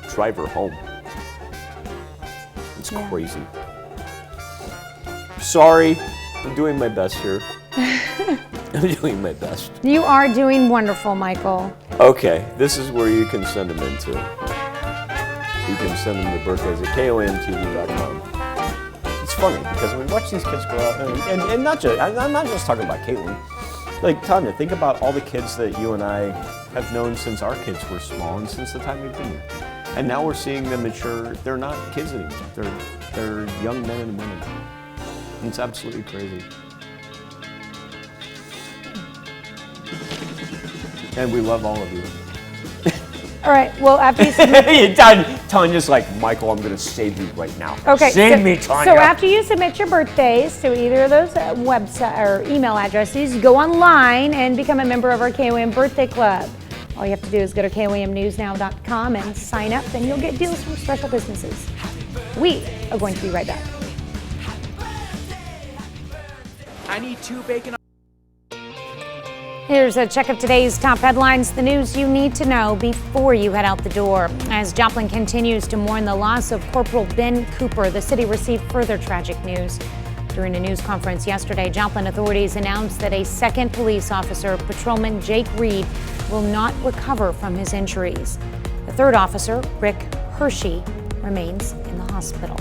drive her home. It's crazy. Sorry, I'm doing my best here. I'm doing my best. You are doing wonderful, Michael. Okay, this is where you can send them into. You can send them their birthdays at KOAMTV.com. It's funny because when we watch these kids grow up, and not just, I'm not just talking about Caitlin. Like, Tanya, think about all the kids that you and I have known since our kids were small and since the time we've been here. And now we're seeing them mature. They're not kids anymore. They're young men and women. And it's absolutely crazy. And we love all of you. All right, well, after you submit... Tanya's like, Michael, I'm going to save you right now. Okay, Save me, Tanya. So after you submit your birthdays to either of those website or email addresses, you go online and become a member of our KOAM Birthday Club. All you have to do is go to KOAMnewsnow.com and sign up, and you'll get deals from special businesses. We are going to be right back. I need 2 bacon. Here's a check of today's top headlines, the news you need to know before you head out the door. As Joplin continues to mourn the loss of Corporal Ben Cooper, the city received further tragic news. During a news conference yesterday, Joplin authorities announced that a second police officer, Patrolman Jake Reed, will not recover from his injuries. The third officer, Rick Hershey, remains in the hospital.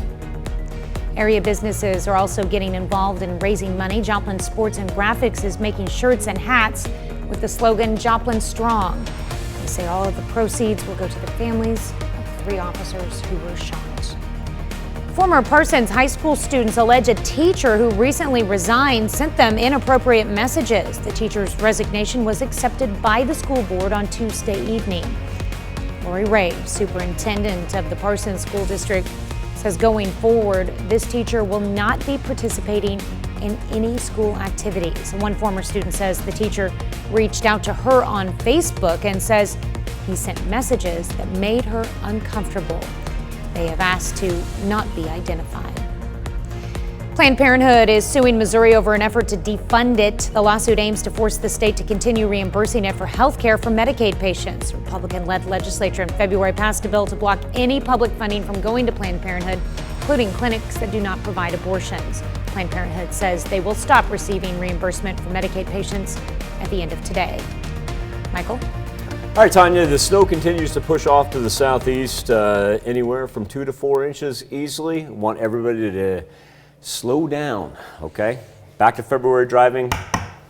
Area businesses are also getting involved in raising money. Joplin Sports and Graphics is making shirts and hats with the slogan Joplin Strong. They say all of the proceeds will go to the families of 3 officers who were shot. Former Parsons High School students allege a teacher who recently resigned sent them inappropriate messages. The teacher's resignation was accepted by the school board on Tuesday evening. Lori Ray, superintendent of the Parsons School District, says going forward, this teacher will not be participating in any school activities. One former student says the teacher reached out to her on Facebook and says he sent messages that made her uncomfortable. They have asked to not be identified. Planned Parenthood is suing Missouri over an effort to defund it. The lawsuit aims to force the state to continue reimbursing it for health care for Medicaid patients. The Republican-led legislature in February passed a bill to block any public funding from going to Planned Parenthood, including clinics that do not provide abortions. Planned Parenthood says they will stop receiving reimbursement for Medicaid patients at the end of today. Michael? All right, Tanya, the snow continues to push off to the southeast, anywhere from 2 to 4 inches easily. Want everybody to slow down, okay? Back to February driving.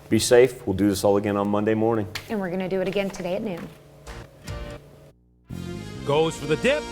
Be safe. We'll do this all again on Monday morning. And we're going to do it again today at noon. Goes for the dip.